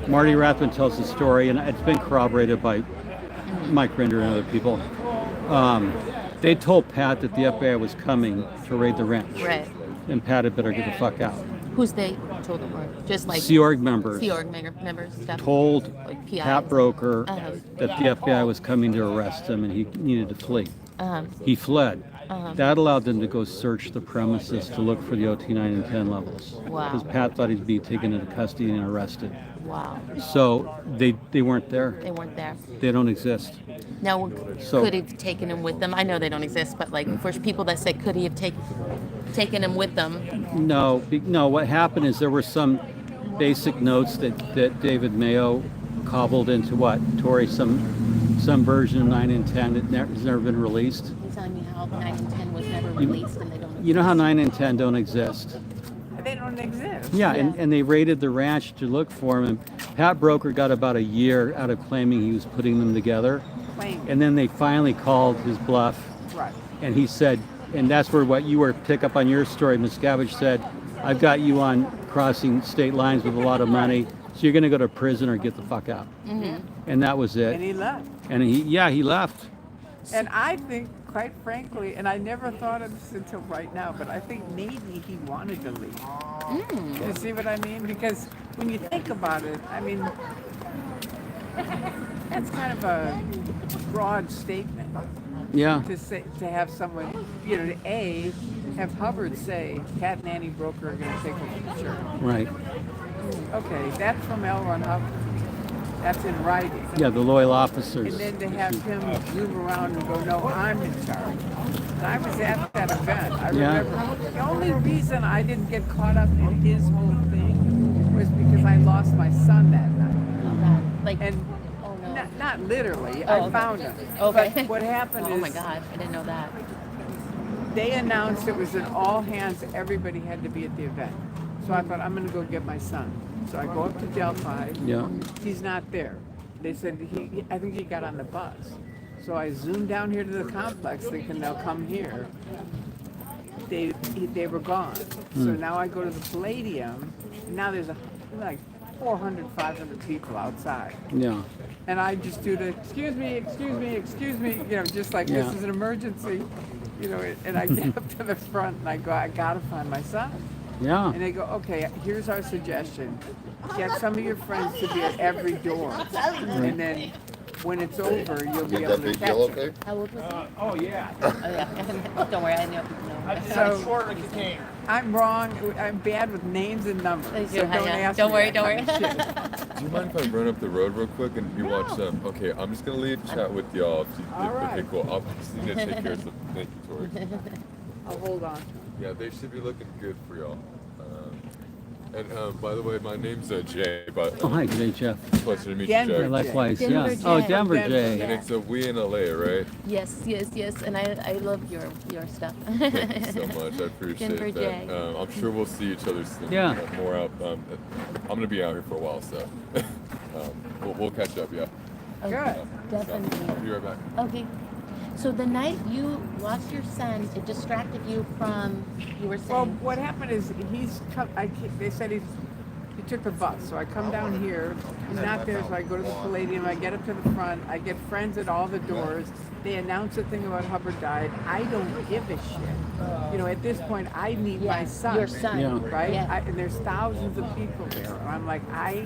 Marty Rathbun tells the story, and it's been corroborated by Mike Rinder and other people. They told Pat that the FBI was coming to raid the ranch, Right. and Pat had better get the fuck out. Who's they told them? Or just like Sea Org members Sea Org members stuff. told Like PIs. Pat Broker Uh-huh. that the FBI was coming to arrest him and he needed to flee. Uh-huh. He fled. Uh-huh. That allowed them to go search the premises to look for the OT 9 and 10 levels. Wow. Because Pat thought he'd be taken into custody and arrested. Wow. So they weren't there. They weren't there. They don't exist. Now, So- could he have taken him with them? I know they don't exist, but like for people that say, could he have taken him with them? No, what happened is there were some basic notes that David Mayo cobbled into what? Tori, some version of 9 and 10 that has never been released. He's telling me how 9 and 10 was never released and they don't exist. You know how 9 and 10 don't exist? They don't exist. Yeah, and they raided the ranch to look for him, and Pat Broker got about a year out of claiming he was putting them together. Claim. And then they finally called his bluff, Right. and he said, and that's where what you were pick up on your story, Miscavige said, I've got you on crossing state lines with a lot of money, so you're going to go to prison or get the fuck out. Mm-hmm. And that was And it. he left. And he left. And I think, quite frankly, and I never thought of this until right now, but I think maybe he wanted to leave. You see what I mean? Because when you think about it, I mean, that's kind of a broad statement Yeah. to say, to have someone, you know, to have Hubbard say, Pat and Annie Broker are going to take over the church. Right. Okay, that's from L. Ron Hubbard. That's in writing. Yeah, the loyal officers. And then to have him zoom around and go, no, I'm in charge. And I was at that event. I Yeah. remember the only reason I didn't get caught up in his whole thing was because I lost my son that night. Oh, God. Like, And oh no. not literally, Oh, I okay. found him. Okay. But what happened Oh is my God, I didn't know that. they announced it was an all hands, everybody had to be at the event. So I thought, I'm going to go get my son. So I go up to Delphi. Yeah. He's not there. They said I think he got on the bus. So I zoomed down here to the complex thinking they'll come here. They were gone. So now I go to the Palladium. And now there's like 400, 500 people outside. Yeah. And I just do the, excuse me, you know, just like Yeah. this is an emergency. You know, and I get up to the front and I go, I gotta find my son. Yeah. And they go, okay, here's our suggestion. Get some of your friends to be at every door. And then when it's over, you'll be Is able that to big catch deal him. okay? How old was he? Oh yeah. Oh, yeah. Don't worry, I know. So I'm wrong. I'm bad with names and numbers. So don't ask Don't me worry, that don't worry. kind of shit. Do you mind if I run up the road real quick and you watch them? Okay, I'm just gonna leave chat with y'all. Okay, right. cool. I'll just need to take care of some. Thank you, Tori. I'll hold on. Yeah, they should be looking good for y'all. And by the way, my name's Jay, but Oh, hi, good day, Jeff. pleasure to meet Denver you, Yeah, Jay. likewise. Denver Yeah. Oh, Jay. Denver Denver. Jay. And it's a we in LA, right? Yes, and I love your stuff. Thank you so much. I appreciate Denver that. Jay. I'm sure we'll see each other soon. Yeah. More out. I'm gonna be out here for a while, so we'll catch up. Yeah. Good. I'll Definitely. be right back. Okay. So the night you lost your son, it distracted you from, you were Well, saying. what happened is they said he took the bus. So I come down here, he's not there, so I go to the Palladium, I get up to the front, I get friends at all the doors. They announce the thing about Hubbard died. I don't give a shit. You know, at this point, I need Yeah, my son. your son. Yeah. Right? Yeah. And there's thousands of people there. And I'm like, Yeah.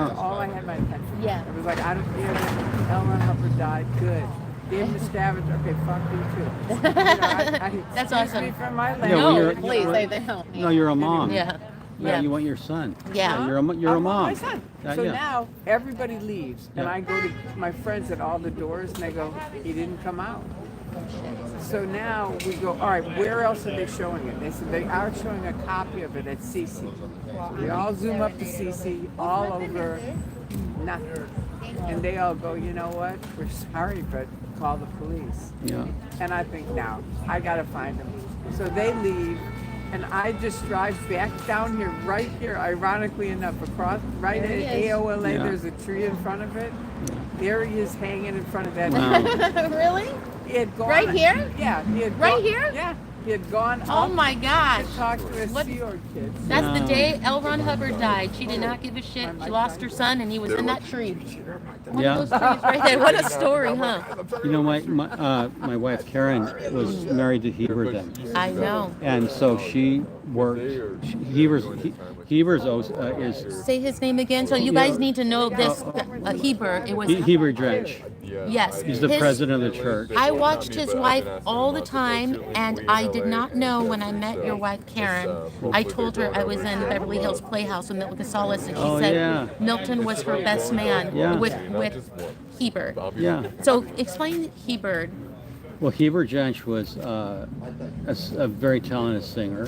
that's all I had my attention. Yeah. It was like, I don't care. L. Ron Hubbard died. Good. Dave Miscavige, okay, fuck you too. You know, That's excuse awesome. me from my Yeah, language. well, No, you're- please, you're- no. No, you're a mom. Yeah. Yeah, Yeah. you want your son. Yeah. You're a I mom. want my son. So yeah. now everybody leaves, and Yeah. I go to my friends at all the doors, and they go, "He didn't come out." So now we go, all right, where else are they showing it? They said they are showing a copy of it at CC. We all zoom up to CC, all over, nothing. And they all go, you know what? We're sorry, but call the police. Yeah. And I think, now, I gotta find them. So they leave, and I just drive back down here, right here, ironically enough, across, right There at he is. AOLA, Yeah. there's a tree in front of it. There he is hanging in front of that. Wow. Really? He had gone. Right here? Yeah. He had Right gone- here? Yeah. He had gone Oh up my gosh. to talk to his What- Sea Org kids. That's the Wow. day L. Ron Hubbard died. She did not give a shit. She lost her son, and he was in that tree. One Yeah. of those trees right there. What a story, huh? You know, my wife Karen was married to Heber then, I know. and so she worked. Heber's is Say his name again. So you guys need to know this. Heber. It was. Heber Drench. Yes. He's the his- president of the church. I watched his wife all the time, and I did not know when I met your wife, Karen. I told her I was in Beverly Hills Playhouse with Milton Casalis, and she Oh, said yeah. Milton was her best man Yeah. with Heber. Yeah. So explain Heber. Well, Heber Drench was a very talented singer.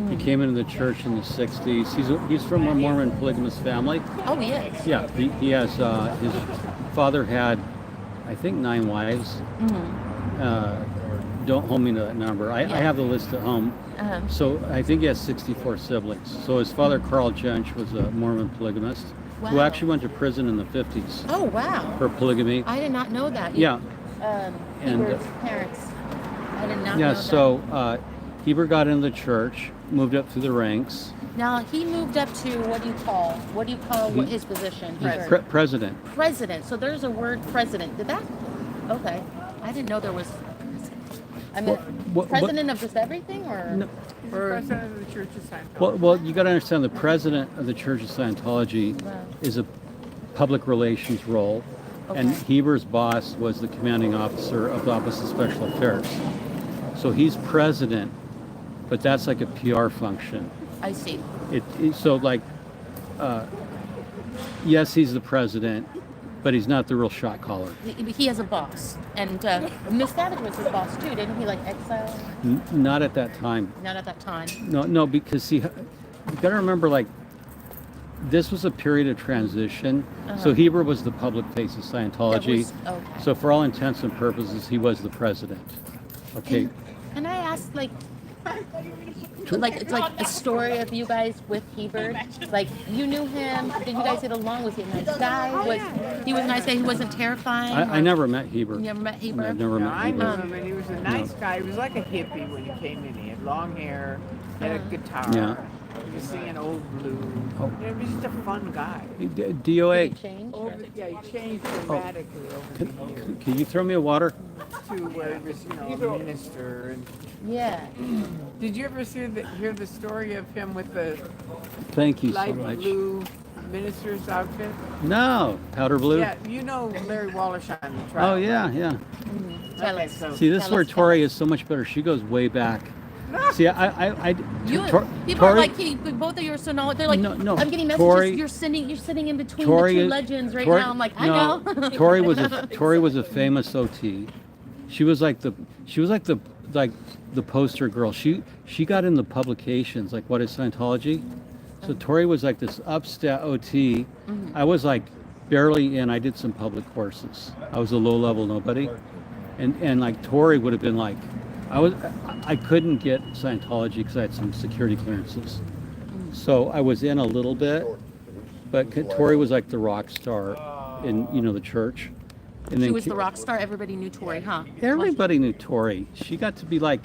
He came into the church in the '60s. He's from a Mormon polygamous family. Oh, yes. Yeah, he has his father had, I think, 9 wives. Don't hold me to that number. I have the list at home. Uh-huh. So I think he has 64 siblings. So his father, Carl Jench, was a Mormon polygamist who Wow. actually went to prison in the 50s Oh, wow. for polygamy. I did not know that. Yeah, and, Heber's parents. I did not yeah. know that. So Heber got into the church, moved up through the ranks. Now he moved up to what do you call what his position? He's Here? president. President. So there's a word president. Did that? Okay. I didn't know there was. I mean, What- president of just everything, or No. He's the or president of the Church of Scientology. Well, you got to understand the president of the Church of Scientology Wow. is a public relations role, and Okay. Heber's boss was the commanding officer of the Office of Special Affairs. So he's president, but that's like a PR function. I see. So like, yes, he's the president, but he's not the real shot caller. He has a boss, and Miscavige was his boss too, didn't he? Like exile? Not at that time. Not at that time. No, because see, you got to remember, like, this was a period of transition. So Heber was the public face of Scientology. Okay. So for all intents and purposes, he was the president. Okay. Can I ask, like it's like the story of you guys with Heber? Like, you knew him. Did you guys get along? Was he a nice guy? He was a nice guy. He wasn't terrifying. I never met Heber. You never met Heber? I've never No, met I Heber. knew him, and he was a nice guy. He was like a hippie when he came in. He had long hair, he had a guitar. Yeah. He was singing Old Blue. Oh. You know, he was just a fun guy. DOA, Did he change? Yeah, he changed dramatically over the years can you throw me a water? to where he was, a minister. And Yeah. did you ever hear the story of him with the Thank you so light much. blue minister's outfit? No, powder blue. Yeah, you know Larry Wallish on the trial. Oh yeah, yeah. Tell Okay, us. so See, this is Tell where us, Tori is so much better. She goes way back. See, You, Tor- people are Tori- like, both of you are so knowledgeable. They're like, No, I'm getting messages. Tori- you're sitting in between Tori the two is- legends right Tori- now. I'm like, I no, know. Tori was a famous OT. She was like the poster girl. She got in the publications like What is Scientology? So Tori was like this upstat OT. I was like barely in. I did some public courses. I was a low level nobody, and like Tori would have been like, I couldn't get Scientology because I had some security clearances. So I was in a little bit, but Tori was like the rock star in the church. And She was the rock star. Everybody knew Tori, huh? Everybody knew Tori. She got to be like,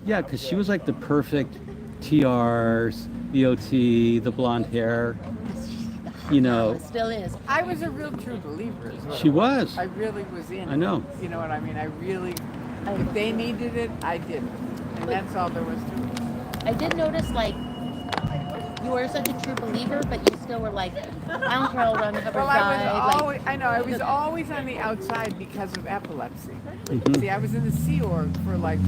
yeah, because she was like the perfect TRs, the OT, the blonde hair. Still is. I was a real true believer as well. She was. I really was in it. I know. You know what I mean? If they needed it, I did it. And that's all there was to it. I did notice, like, you were such a true believer, but you still were like, I don't care, I'll run Hubbard Well, died. I was always on the outside because of epilepsy. Mhm. See, I was in the Sea Org for like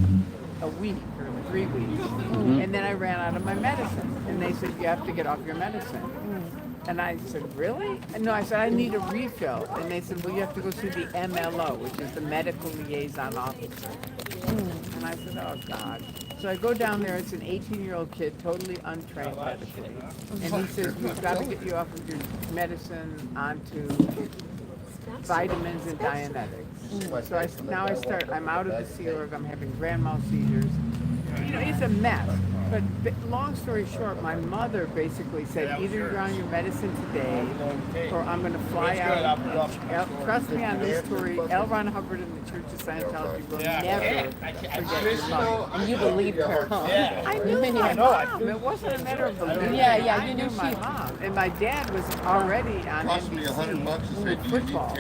a week or 3 weeks. And then I ran out of my medicine. And they said, you have to get off your medicine. And I said, really? And no, I said, I need a refill. And they said, well, you have to go see the MLO, which is the medical liaison officer. And I said, oh, God. So I go down there. It's an 18-year-old kid, totally untrained medically. And he says, we've got to get you off of your medicine onto vitamins and Dianetics. So I'm out of the Sea Org. I'm having grand mal seizures. It's a mess. But long story short, my mother basically said, either you're on your medicine today, or I'm going to fly out. Trust me on this story, L. Ron Hubbard and the Church of Scientology will never forget your mother. And you believed her, huh? I knew my mom. It wasn't a matter of believing. Yeah, I you knew knew my mom. And my dad was already on NBC with football.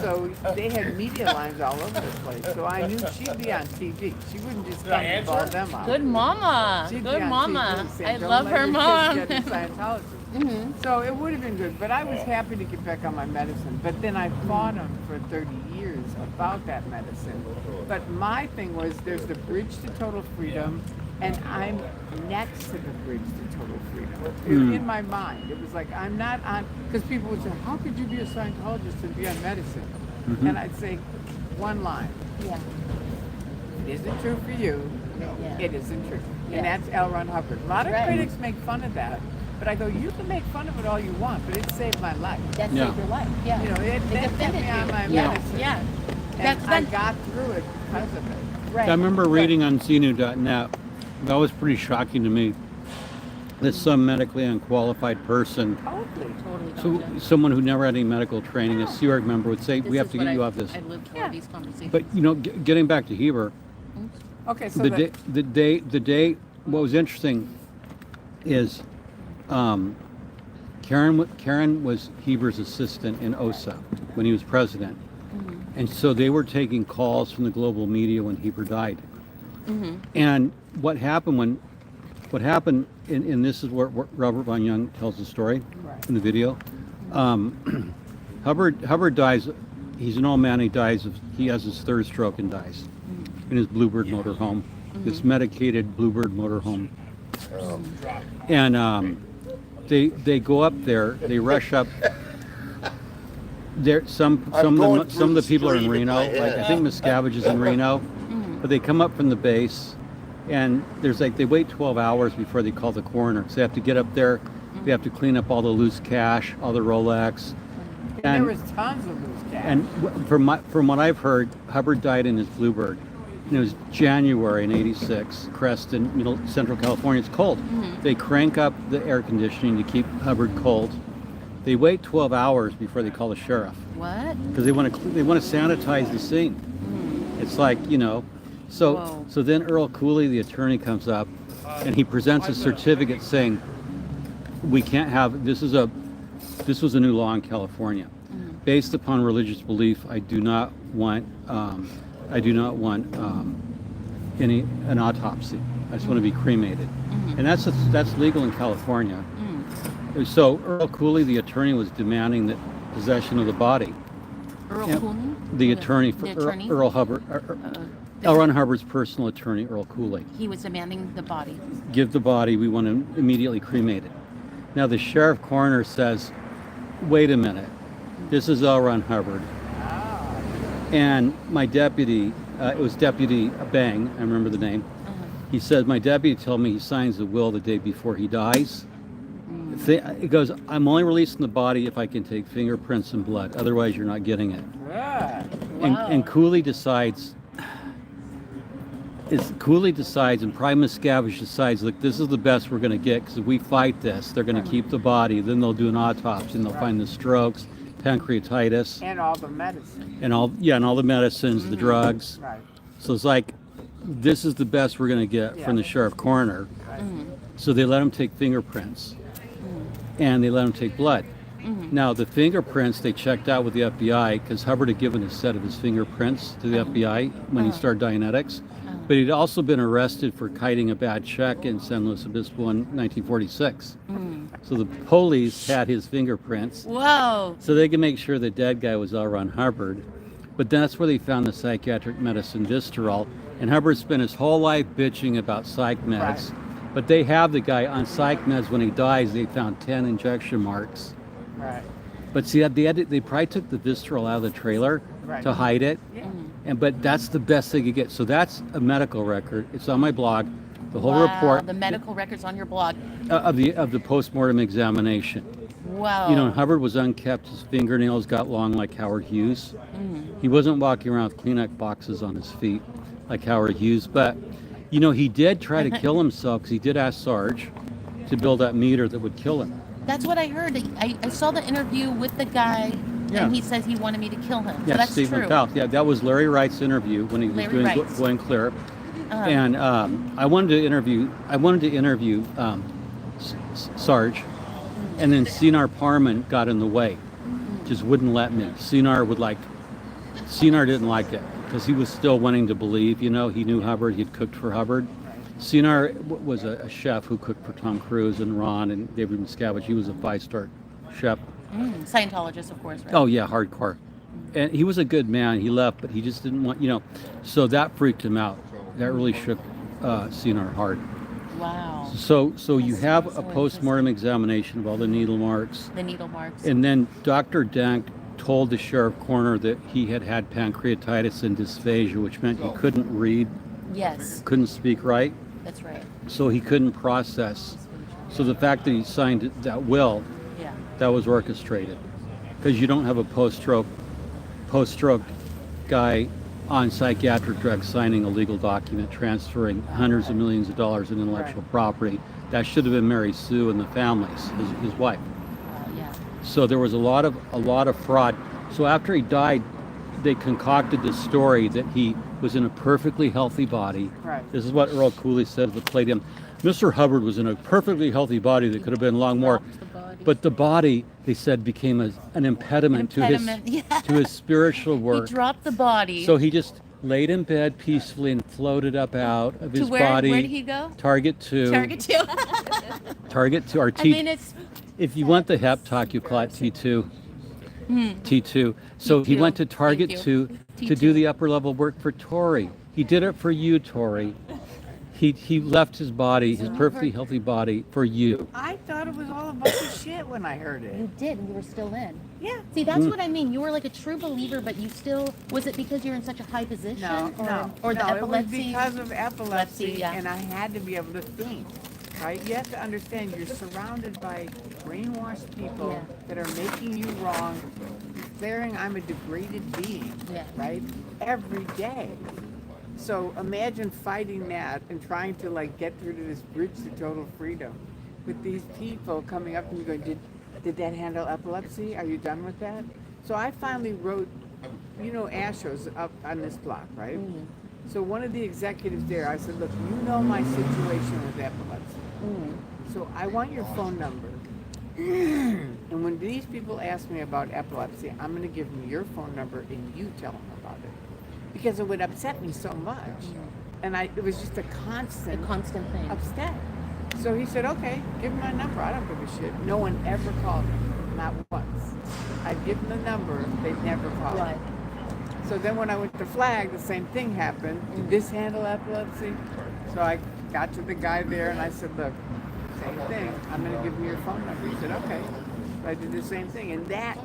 So they had media lines all over the place. So I knew she'd be on TV. She wouldn't just come and ball them out. Good mama. She'd Good be on mama. TV saying, I "Don't love let her your kids mom. get into Scientology." So it would have been good, but I was happy to get back on my medicine. But then I fought him for 30 years about that medicine. But my thing was, there's the bridge to total freedom, and I'm next to the bridge to total freedom. In my mind, it was like, I'm not on, because people would say, how could you be a Scientologist and be on medicine? And I'd say, one line. Yeah. It isn't true for you. Yeah. It isn't true. Yeah. And that's L. Ron Hubbard. A lot of critics make fun of that. But I go, you can make fun of it all you want, but it saved my life. That Yeah. saved your life. Yeah. It kept defended me on you. my Yeah. medicine. Yeah. And I got through it because of it. Right. I remember reading on CNU.net, that was pretty shocking to me, that some medically unqualified person, Totally. someone who never had any medical training, a Sea Org member would say, we have to get you off this. I lived for these conversations. But getting back to Heber, Okay, so the day, what was interesting is Karen was Heber's assistant in OSA when he was president. And so they were taking calls from the global media when Heber died. And what happened, and this is where Robert Von Young tells the story in the video. Hubbard dies, he's an old man, he has his third stroke and dies in his Bluebird motorhome, this medicated Bluebird motorhome. And they go up there, they rush up. There, some of the people are in Reno. Like I think Miscavige is in Reno, but they come up from the base, and they wait 12 hours before they call the coroner. So they have to get up there, they have to clean up all the loose cash, all the Rolex. there was tons of loose cash. And from what I've heard, Hubbard died in his Bluebird. And it was January in '86, Creston, Central California. It's cold. They crank up the air conditioning to keep Hubbard cold. They wait 12 hours before they call the sheriff. What? Because they want to sanitize the scene. It's like, so then Earl Cooley, the attorney, comes up and he presents a certificate saying, we can't have, this was a new law in California. Based upon religious belief, I do not want an autopsy. I just want to be cremated. And that's legal in California. So Earl Cooley, the attorney, was demanding the possession of the body. Earl Cooley? The attorney for Earl Hubbard, L. Ron Hubbard's personal attorney, Earl Cooley. He was demanding the body. Give the body, we want to immediately cremate it. Now the sheriff coroner says, wait a minute, this is L. Ron Hubbard. And my deputy, it was Deputy Bang, I remember the name. He said, my deputy told me he signs the will the day before he dies. It goes, I'm only releasing the body if I can take fingerprints and blood. Otherwise, you're not getting it. Yeah. And Cooley decides, and Prime Miscavige decides, look, this is the best we're going to get, because if we fight this, they're going to keep the body, then they'll do an autopsy, and they'll find the strokes, pancreatitis, And all the medicine. and all the medicines, the drugs. Right. So it's like, this is the best we're going to get from the sheriff coroner. So they let him take fingerprints, and they let him take blood. Now, the fingerprints they checked out with the FBI, because Hubbard had given a set of his fingerprints to the FBI when he started Dianetics. But he'd also been arrested for kiting a bad check in San Luis Obispo in 1946. So the police had his fingerprints, Whoa. so they could make sure the dead guy was L. Ron Hubbard. But that's where they found the psychiatric medicine Vistarol. And Hubbard spent his whole life bitching about psych meds. Right. But they have the guy on psych meds. When he dies, they found 10 injection marks. Right. But see, they probably took the Vistarol out of the trailer Right. to hide it. Yeah. But that's the best they could get. So that's a medical record. It's on my blog. The whole Wow, report the medical records on your blog. of the postmortem examination. Wow. You know, Hubbard was unkept. His fingernails got long like Howard Hughes. He wasn't walking around with Kleenex boxes on his feet like Howard Hughes. But, you know, he did try to kill himself, because he did ask Sarge to build that meter that would kill him. That's what I heard. I saw the interview with the guy, Yeah. and he says he wanted me to kill him. Yeah, so that's Steve true. McCall. Yeah, that was Larry Wright's interview when he was Larry doing Wright's. Going Clear. And I wanted to interview Sarge, and then Sinar Parman got in the way, just wouldn't let me. Sinar didn't like it, because he was still wanting to believe. You know, he knew Hubbard. He'd cooked for Hubbard. Sinar was a chef who cooked for Tom Cruise and Ron and David Miscavige. He was a 5-star chef. Scientologist, of course, right? Oh yeah, hardcore. And he was a good man. He left, but he just didn't want, you know. So that freaked him out. That really shook Sinar hard. Wow. So you That's have so a post-mortem examination of all the needle marks. The needle marks. And then Dr. Dank told the sheriff coroner that he had had pancreatitis and dysphagia, which meant he couldn't read, Yes, couldn't speak right, that's right. so he couldn't process. So the fact that he signed that will, Yeah. that was orchestrated, because you don't have a post-stroke guy on psychiatric drugs signing a legal document transferring hundreds of millions of dollars in intellectual property. That should have been Mary Sue and the families, his wife. Yeah. So there was a lot of fraud. So after he died, they concocted this story that he was in a perfectly healthy body. Right. This is what Earl Cooley said at the Palladium. Mr. Hubbard was in a perfectly healthy body that could have been long more. But the body, they said, became an impediment, to his spiritual work. He dropped the body. So he just laid in bed peacefully and floated up out of his body. Where did he go? Target 2. Target 2. Target 2 or T. I mean, it's. If you want the hep talk, you call it T2. T2. So he T2. went to Target Thank 2 you. to T2. do the upper level work for Tori. He did it for you, Tori. He left his body, his perfectly healthy body, for you. I thought it was all a bunch of shit when I heard it. You did, and you were still in. Yeah. See, that's what I mean. You were like a true believer, but you still. Was it because you're in such a high position? Or the no, epilepsy? it was because of epilepsy, yeah. and I had to be able to think. Right? You have to understand you're surrounded by brainwashed people that are making you wrong, declaring I'm a degraded being, right? Every day. So imagine fighting that and trying to like get through to this bridge to total freedom with these people coming up to me going, did that handle epilepsy? Are you done with that? So I finally wrote, you know, Asho's up on this block, right? So one of the executives there, I said, look, you know my situation with epilepsy. So I want your phone number. And when these people ask me about epilepsy, I'm going to give them your phone number and you tell them about it. Because it would upset me so much. And it was just a constant thing. Upset. So he said, okay, give him my number. I don't give a shit. No one ever called me. Not once. I'd give them the number. They'd never call me. So then when I went to Flag, the same thing happened. Did this handle epilepsy? So I got to the guy there and I said, look, same thing. I'm going to give you your phone number. He said, okay. So I did the same thing. And that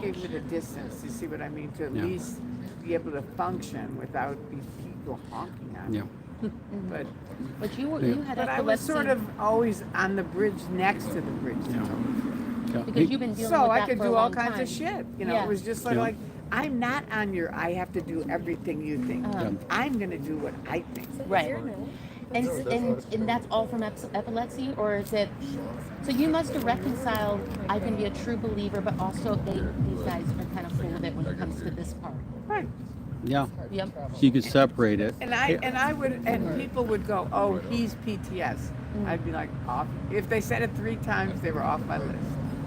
gave me the distance. You see what I mean? To at least be able to function without these people honking on me. But you had but I was epilepsy sort of always on the bridge next to the bridge. Yeah. because you've been dealing So with I that could for a do all long kinds time. of shit. You know, Yeah. it was just sort Yeah. of like, I'm not on your, I have to do everything you think. Uh-huh. I'm going to do what I think. Right. And that's all from epilepsy, or is it? So you must have reconciled. I can be a true believer, but also these guys are kind of full of it when it comes to this part. Right. Yeah. Yep. So you could separate it. And I would, and people would go, oh, he's PTS. I'd be like, off. If they said it 3 times, they were off my list.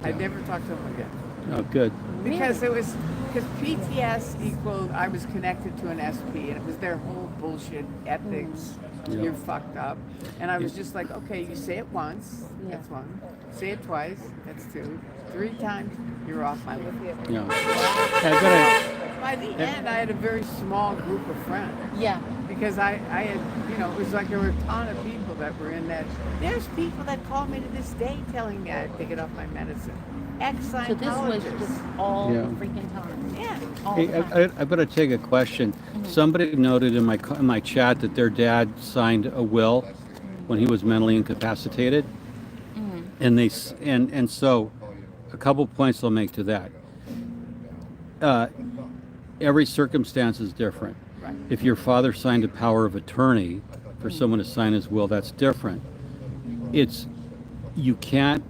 I'd never talk to them again. Oh, good. Because because PTS equaled, I was connected to an SP, and it was their whole bullshit ethics. Yeah. You're fucked up. And I was just like, okay, you say it once, Yeah. that's 1. Say it twice, that's 2. 3 times, you're off my list. Yeah. I By the end, I had a very small group of friends. Yeah. Because I had, it was like there were a ton of people that were in that. There's people that call me to this day telling me I had to get off my medicine. Ex-Scientologists. So this was just all Yeah. freaking time. Yeah. All Hey, the time. I better take a question. Somebody noted in my chat that their dad signed a will when he was mentally incapacitated, and and so a couple points I'll make to that. Every circumstance is different. Right. If your father signed a power of attorney for someone to sign his will, that's different. You can't.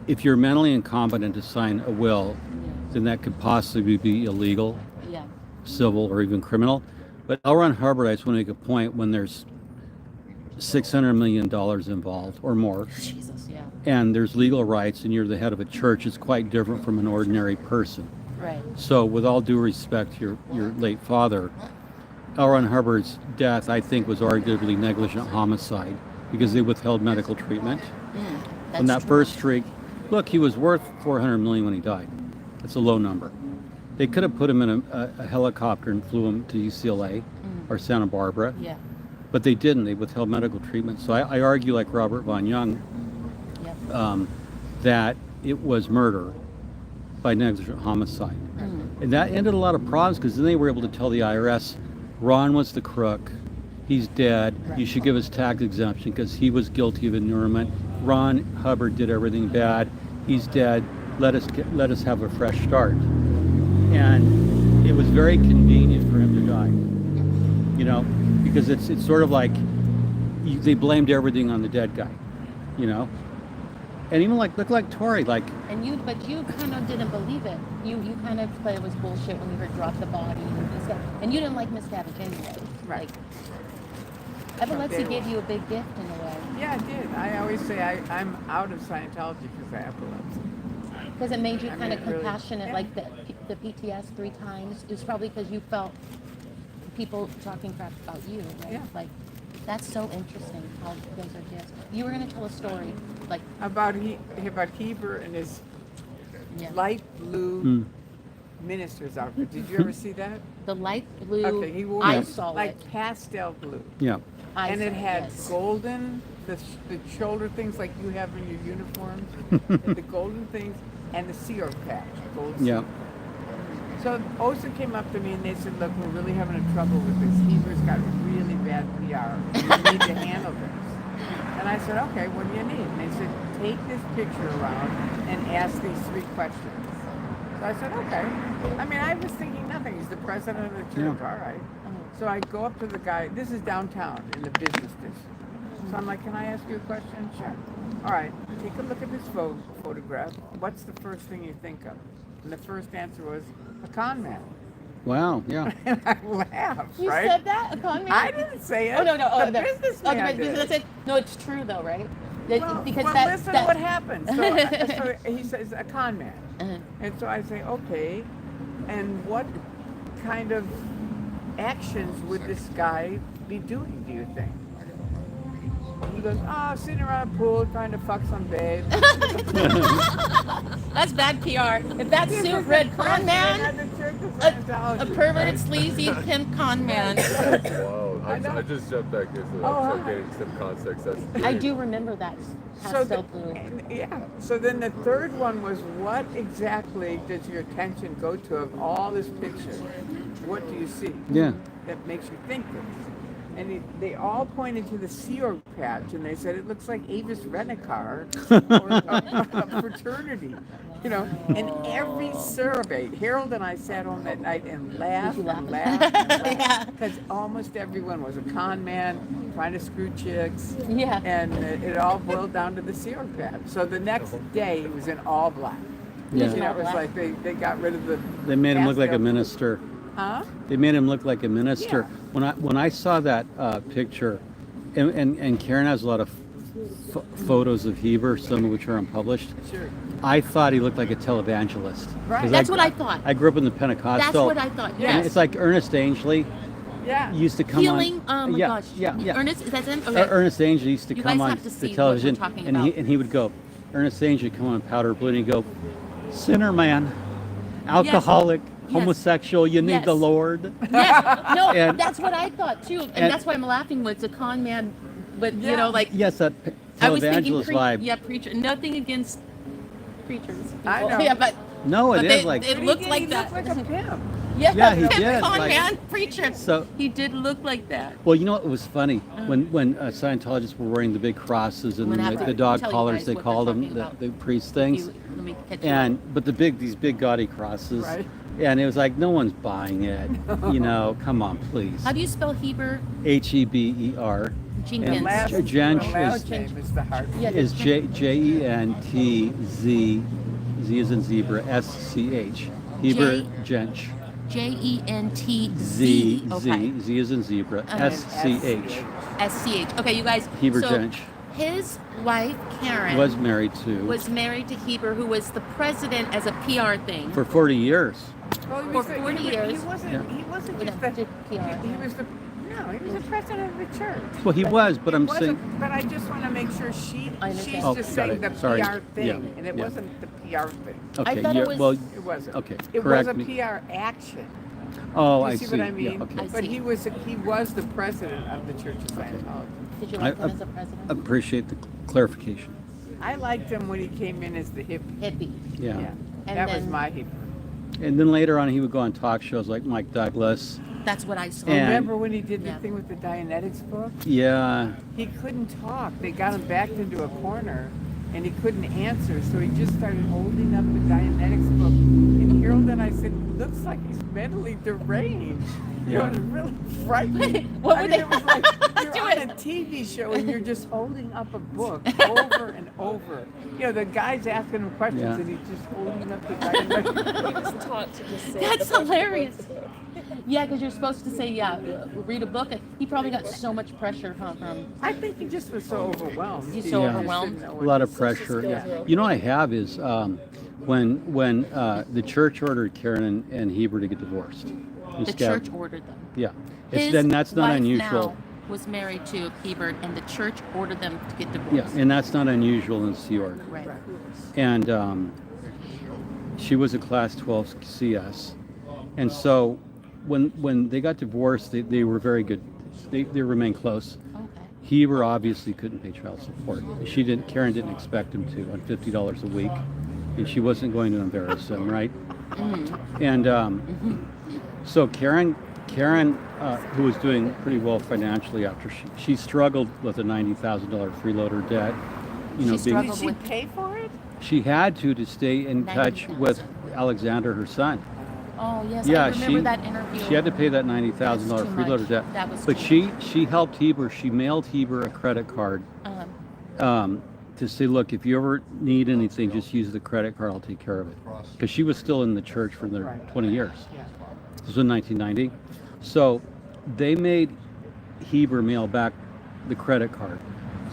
If you're mentally incompetent to sign a will, then that could possibly be illegal, Yeah. civil, or even criminal. But L. Ron Hubbard, I just want to make a point, when there's $600 million involved or more, Jesus. Yeah. and there's legal rights, and you're the head of a church, it's quite different from an ordinary person. Right. So, with all due respect to your late father, L. Ron Hubbard's death, I think, was arguably negligent homicide because they withheld medical treatment. On that true. first streak, look, he was worth $400 million when he died. That's a low number. They could have put him in a helicopter and flew him to UCLA or Santa Barbara, Yeah. but they didn't. They withheld medical treatment. So I argue, like Robert Von Young, Yep. that it was murder by negligent homicide. And that ended a lot of problems because then they were able to tell the IRS, Ron was the crook. He's dead. You should give us tax exemption because he was guilty of inurement. Ron Hubbard did everything bad. He's dead. Let us have a fresh start. And it was very convenient for him to die. Because it's sort of like they blamed everything on the dead guy. And even look like Tory, But you kind of didn't believe it. You kind of thought it was bullshit when you heard drop the body and you didn't like Miscavige anyway. Right. Like, epilepsy Day gave one. you a big gift in a way Yeah, it did. I always say I'm out of Scientology because I have epilepsy. because it made you I kind of mean, really, compassionate. yeah. Like the PTS 3 times. It was probably because you felt people talking crap about you. Right? Yeah. Like, that's so interesting how those are gifts. You were gonna tell a story, like About Heber and his yeah, light blue minister's outfit. Did you ever see that? the light blue. Okay, he wore I it saw like it. pastel blue. yeah. I And saw it had yes. golden, the shoulder things like you have in your uniforms, and the golden things, and the Sea patch, gold Yeah. seal. So Osa came up to me and they said, look, we're really having a trouble with this. Heber's got really bad PR. We need to handle this. And I said, okay, what do you need? And they said, take this picture around and ask these 3 questions. So I said, okay. I mean, I was thinking nothing. He's the president of the church, all right. So I go up to the guy. This is downtown in the business district. So I'm like, can I ask you a question? Sure. All right, take a look at this photograph. What's the first thing you think of? And the first answer was, a con man. Wow, yeah. And I laughed, You right? said that, a con man? I didn't say it. Oh no, The no. businessman Okay, did. that's it. No, it's true though, right? Well, listen to what happened. So he says, a con man. Uh-huh. And so I say, okay, and what kind of actions would this guy be doing, do you think? He goes, sitting around a pool trying to fuck some babe. That's bad PR. If that suit read con man, a perverted, sleazy pimp con man. Wow, I just jumped back in so Oh, I'm hi. getting some context. That's I great. do remember that pastel blue. Yeah. So then the third one was, what exactly does your attention go to of all this picture? What do you see? Yeah. That makes you think this? And they all pointed to the Sea Org patch, and they said it looks like Avis Rent-A-Car or a fraternity, you know. And every survey, Harold and I sat home that night and laughed and laughed and laughed, because almost everyone was a con man trying to screw chicks. Yeah. And it all boiled down to the Sea Org patch. So the next day it was in all black. Yeah. You know, it was like they got rid of the. They made him look like a pastel. minister. Huh? They made him look like a minister. Yeah. When I saw that picture, and Karen has a lot of photos of Heber, some of which are unpublished. Sure. I thought he looked like a televangelist. Right. 'Cause That's what I thought. I grew up in the Pentecostal. That's what I thought. And Yes. it's like Ernest Angley Yeah. used to come Healing. on. Oh my yeah, gosh. Yeah. Ernest, is that him? Okay. Ernest Angley used to You come guys on have to see the what we're television, talking and about. he would go. Ernest Angley would come on Powder Blue, and he'd go, "Sinner man, alcoholic, Yes. homosexual. You need Yes. the Lord." Yes. No, And- that's what I thought too, and, and- that's why I'm laughing. With a con man, but you Yeah. know, like Yes, that I was thinking, televangelist vibe. yeah, preacher. Nothing against preachers. I people. know. Yeah, but No, it but is they, like. it looked like He that. looked like a pimp. Yeah, he did, Con like- man, preacher. So- he did look like that. Well, you know what was funny when Scientologists were wearing the big crosses and I'm gonna the, have the to dog tell you collars guys they what called they're them, talking about. the priest If things, you- let me catch you up. but these big gaudy crosses, Right. and it was like no one's buying it. You know, come on, please. How do you spell Heber? Heber. Jenkins. And Last, Jench the last is- name is the hard one. Yeah, Is Jentz, Z as in zebra, SCH. Heber Jench. Jentz. Z Okay. Z as in zebra, And SCH. SCH. Okay, you guys. Heber so Jench his wife Karen was married to was married to Heber, who was the president as a PR thing. for 40 years. Well, he For was the- 40 he, years. He wasn't. Yeah. He wasn't With just a the. PR. He was the. No, he was the president of the church. Well, he was, but I'm It saying. wasn't- But I just want to make sure I she's understand. Oh, just got saying it. the Sorry. PR thing, Yeah, and it yeah. wasn't the PR thing. Okay, thought it yeah, was- well, It wasn't. okay, It correct was a me. PR action. Oh, You I see see. what I mean? Yeah, okay. I But see. he was the president of the Church of Scientology. Did you I- like him as a president? Appreciate the clarification. I liked him when he came in as the hippie. Hippie. Yeah. Yeah, And that was then- my hippie. And then later on, he would go on talk shows like Mike Douglas. That's what I saw. And- Remember when he did the Yeah. thing with the Dianetics book? Yeah. He couldn't talk. They got him backed into a corner, and he couldn't answer. So he just started holding up the Dianetics book. And Harold and I said, "Looks like he's mentally deranged." You know, Yeah. it was really frightening. What I were mean, they- it was like you're Do on it. a TV show and you're just holding up a book over and over. You know, the guy's asking him questions Yeah. and he's just holding up the Dianetics. That's hilarious. Yeah, because you're supposed to say, yeah, read a book. And he probably got so much pressure from. I think he just was so overwhelmed. He's He so just overwhelmed. didn't know A what lot to of say. pressure. You know, what I have is when the church ordered Karen and Heber to get divorced. The church ordered them. Yeah. His Then that's not wife unusual. now was married to Hebert, and the church ordered them to get Yeah, divorced. and that's not unusual in Sea Org. Right. And she was a class 12 CS. And so when they got divorced, they were very good. They remained close. Okay. Heber obviously couldn't pay child support. Karen didn't expect him to on $50 a week. And she wasn't going to embarrass him, right? And so Karen, who was doing pretty well financially after she struggled with a $90,000 freeloader debt. You know, She struggled Did she with- pay for it? she had to stay in touch with 90,000. Alexander, her son. Oh yes, Yeah, I remember that interview. she had to pay that $90,000 That's too freeloader much. debt. That was But too she helped Heber. She mailed Heber a credit card to say, look, if you ever need anything, just use the credit card. I'll take care of it. Because she was still in the church for the 20 years. Yeah. This was in 1990. So they made Heber mail back the credit card.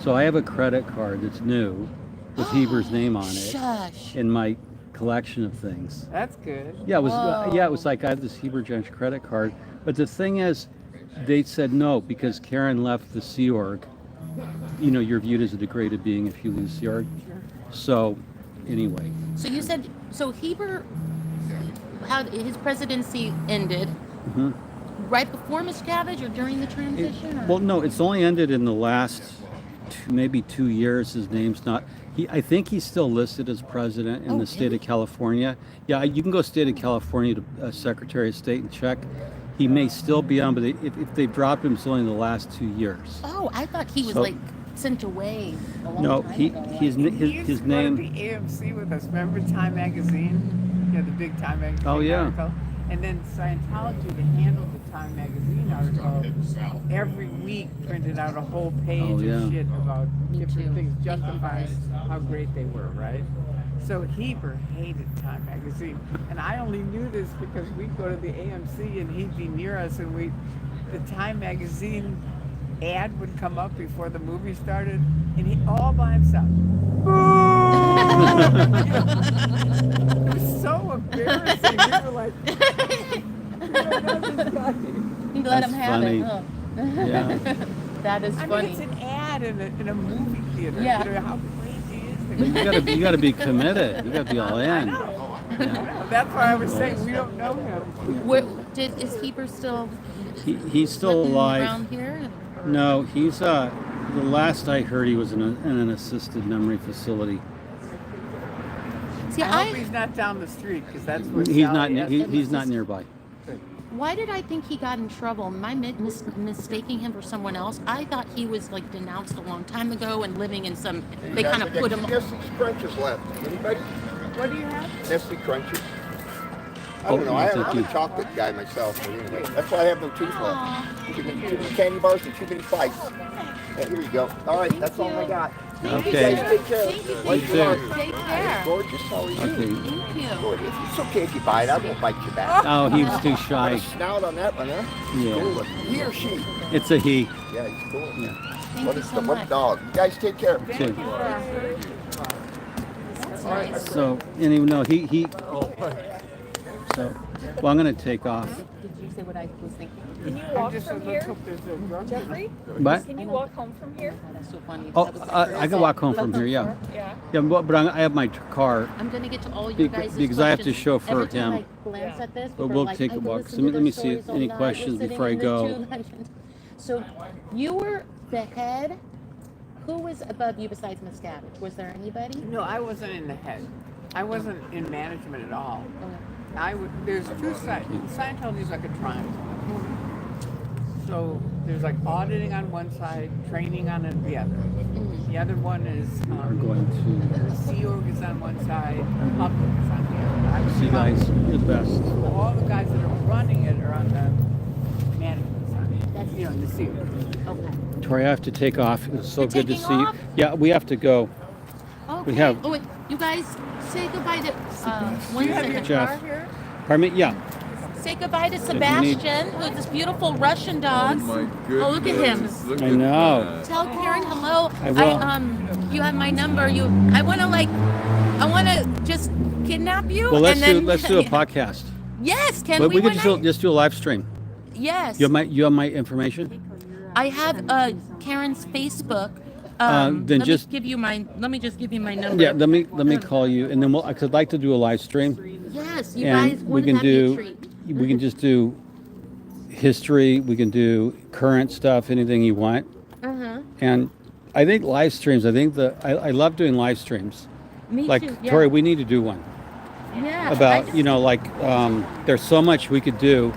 So I have a credit card that's new with Heber's name on it Shush. in my collection of things. That's good. Yeah, it was. Whoa. Yeah, it was like I have this Heber Jench credit card, but the thing is, they said no because Karen left the Sea Org. You know, you're viewed as a degraded being if you leave Sea Org. So, anyway, So you said Heber had his presidency ended right before Miscavige or during the transition? Or? well, no, it's only ended in the last maybe 2 years. His name's not. I think he's still listed as president in Oh, the state really? of California. Yeah, you can go state of California to Secretary of State and check. He may still be on, but if they've dropped him, it's only in the last 2 years. Oh, I thought he was So- like sent away a long No, time he ago. his He used his to go to name. the AMC with us. Remember Time Magazine? You know, the big Time Magazine Oh, yeah. article? And then Scientology, to handle the Time Magazine article, every week printed out a whole page Oh, yeah. of shit about Me different too. things, Thank you, justifying guys. how great they were, right? So Heber hated Time Magazine. And I only knew this because we'd go to the AMC and he'd be near us, and the Time Magazine ad would come up before the movie started, and he all by himself. It was so embarrassing. We were like, we don't know this guy. You let That's him have funny. it. Huh? Yeah. That is I mean, funny. it's an ad in a movie theater. Yeah. You know, how crazy is But it? you gotta be committed. You gotta be all in. Well, that's why I was saying we don't know him. Is Heber still He's still living alive. around here? No, he's the last I heard he was in an assisted memory facility. See, I hope he's not down the street, because that's where He's Sally not has- he's not nearby. Why did I think he got in trouble? Am I mistaking him for someone else? I thought he was like denounced a long time ago and living in some. They kind of put him. Nestle Crunches left. Anybody? What do you have? Nestle Crunches. I Oh, don't know. I'll take I'm you. a chocolate guy myself, but anyway, that's why I have no teeth left. Too many candy bars and too many fights. Yeah, here you go. All right, that's all I got. Okay. You guys take care. Thank you. Like You you are. too. Take care. Gorgeous. How are you? Okay. Thank you. Gorgeous. It's okay if you bite. I won't bite you back. Oh, he was too Got shy. a snout on that one, huh? Yeah. Cool. He or she? It's a he. Yeah, he's cool. Yeah. Thank What you is so the much. what dog? You guys take care. Too. That's nice. So anyway, no, he. So, well, I'm gonna take off. Did you say what I was thinking? Can you I walk just from said, here, let's hope there's a drug. Jeffrey? But Can you walk home from here? Oh, that's so funny. oh, That was the I first can walk home from here. Yeah. Yeah. Yeah, but I have my car. I'm gonna get to all your guys' Because I have to questions. chauffeur Every time him. I glance at this, But people are we'll like, take I a can walk. listen So to let their me see if stories all any night. questions We're before I sitting in go. the 200. So you were the head. Who was above you besides Miscavige? Was there anybody? No, I wasn't in the head. I wasn't in management at all. Okay. There's two sides. Scientology is like a triangle. So there's like auditing on one side, training on the other. The other one is We're going the Sea Org is on one side, public is on the other. I was to see you public. guys. You're the best. So all the guys that are running it are on the management side. That's You know, in the Sea Org. Okay. Tori, I have to take off. It was so You're good to taking see you. off? Yeah, we have to go. Okay. have- Oh wait, you guys say goodbye to one You have your second. Jeff. car here? Pardon me? Yeah. Say goodbye to you need- Sebastian, who's this beautiful Russian dog. Oh my goodness. Oh, look at him. Look I at know. that. Tell Karen hello. I will. You have my number. I want to just kidnap you. Well, let's and then, do a podcast. Yes, can But we? we could one night? just do a live stream. Yes. You have my information. I have Karen's Facebook. Then let just- me just give you my number. Yeah. Let me call you, and then I'd like to do a live stream, Yes, you guys and we would can have me a do. treat. We can just do history. We can do current stuff. Anything you want. And I think live streams. I love doing live streams. Me Like too. Yeah. Tori, we need to do one Yeah. I about just- there's so much we could do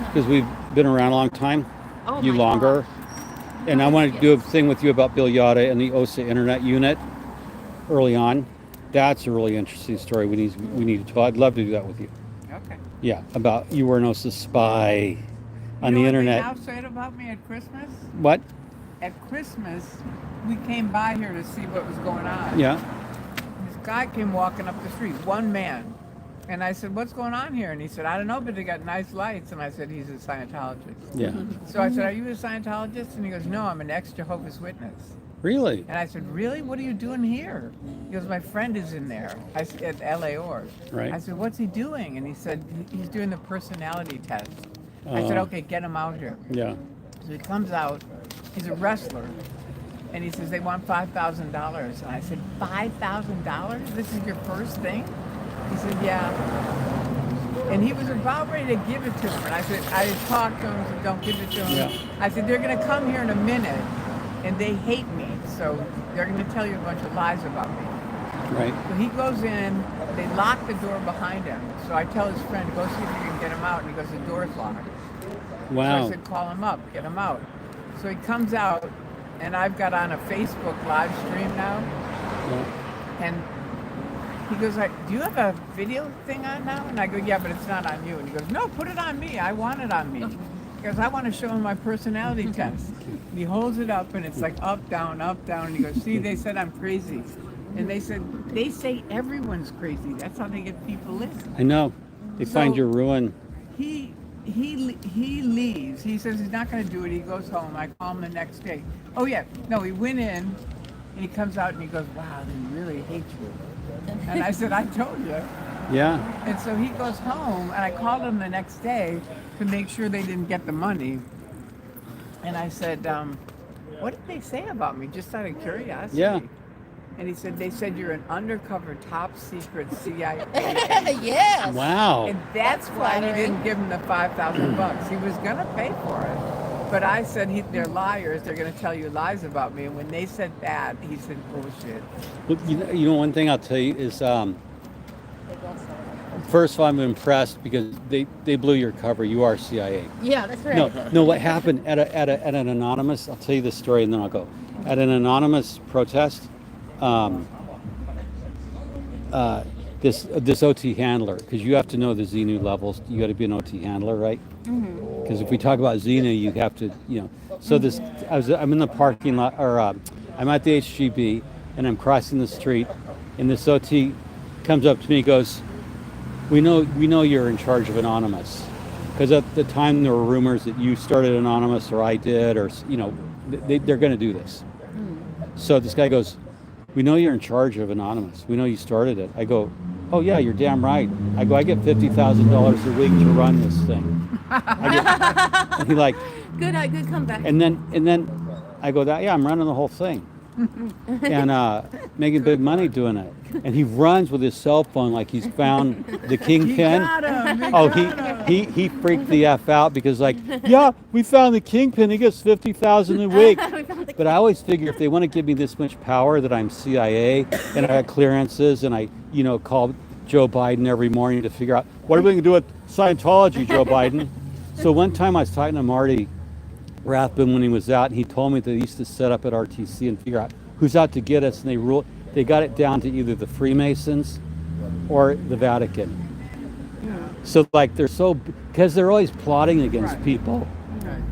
because we've been around a long time. Oh You my longer. And I want to do a thing with you about Bill Yada and the OSA Internet Unit early on. That's a really interesting story. We need to talk. I'd love to do that with you. Okay. Yeah, about you were an OSA spy on the You know internet. what they now said about me at Christmas? What? At Christmas, we came by here to see what was going on. Yeah. This guy came walking up the street, one man. And I said, what's going on here? And he said, I don't know, but they got nice lights. And I said, he's a Scientologist. Yeah. So I said, are you a Scientologist? And he goes, no, I'm an ex-Jehovah's Witness. Really? And I said, really? What are you doing here? He goes, my friend is in there. I said, at LA Org. Right. I said, what's he doing? And he said, he's doing the personality test. I said, Oh. okay, get him out here. Yeah. So he comes out, he's a wrestler, and he says, they want $5,000. And I said, $5,000? This is your first thing? He said, yeah. And he was about ready to give it to him. And I said, I talked to him, I said, don't give it to him. Yeah. I said, they're going to come here in a minute, and they hate me. So they're going to tell you a bunch of lies about me. Right. So he goes in, they lock the door behind him. So I tell his friend, go see if you can get him out. And he goes, the door's locked. So Wow. I said, call him up, get him out. So he comes out, and I've got on a Facebook live stream now. Yeah. And he goes like, do you have a video thing on now? And I go, yeah, but it's not on you. And he goes, no, put it on me. I want it on me. Because I want to show him my personality test. And he holds it up, and it's like up, down, up, down. And he goes, see, they said I'm crazy. And they say everyone's crazy. That's how they get people listening. I know. They find So- your ruin. He leaves. He says he's not going to do it. He goes home. I call him the next day. Oh yeah, no, he went in, and he comes out and he goes, "Wow, they really hate you." And I said, "I told you." Yeah. And so he goes home, and I called him the next day to make sure they didn't get the money. And I said, "What did they say about me? Just out of curiosity." Yeah. And he said, they said you're an undercover top secret CIA. Yes. Wow. And that's why he didn't give him the $5,000. He was gonna pay for it, but I said they're liars. They're gonna tell you lies about me. And when they said that, he said bullshit. Look, you know, one thing I'll tell you is, first of all, I'm impressed because they blew your cover. You are CIA. Yeah, that's right. No. What happened at an anonymous? I'll tell you this story and then I'll go. At an anonymous protest, this OT handler, because you have to know the Xenu levels. You got to be an OT handler, right? Because if we talk about Xenu, you have to, you know. So I'm in the parking lot, or I'm at the HGB, and I'm crossing the street, and this OT comes up to me and goes, we know you're in charge of Anonymous, because at the time there were rumors that you started Anonymous or I did, or you know, they're going to do this. So this guy goes, we know you're in charge of Anonymous. We know you started it. I go, oh yeah, you're damn right. I go, I get $50,000 a week to run this thing. And he like, Good comeback. and then I go, yeah, I'm running the whole thing. And making big money doing it. And he runs with his cell phone like he's found the kingpin. He freaked the F out because like, yeah, we found the kingpin. He gets $50,000 a week. But I always figure if they want to give me this much power that I'm CIA and I have clearances and I, you know, call Joe Biden every morning to figure out what are we going to do with Scientology, Joe Biden. So one time I was talking to Marty Rathbun when he was out, and he told me that he used to set up at RTC and figure out who's out to get us, and they got it down to either the Freemasons or the Vatican. So like because they're always plotting against people.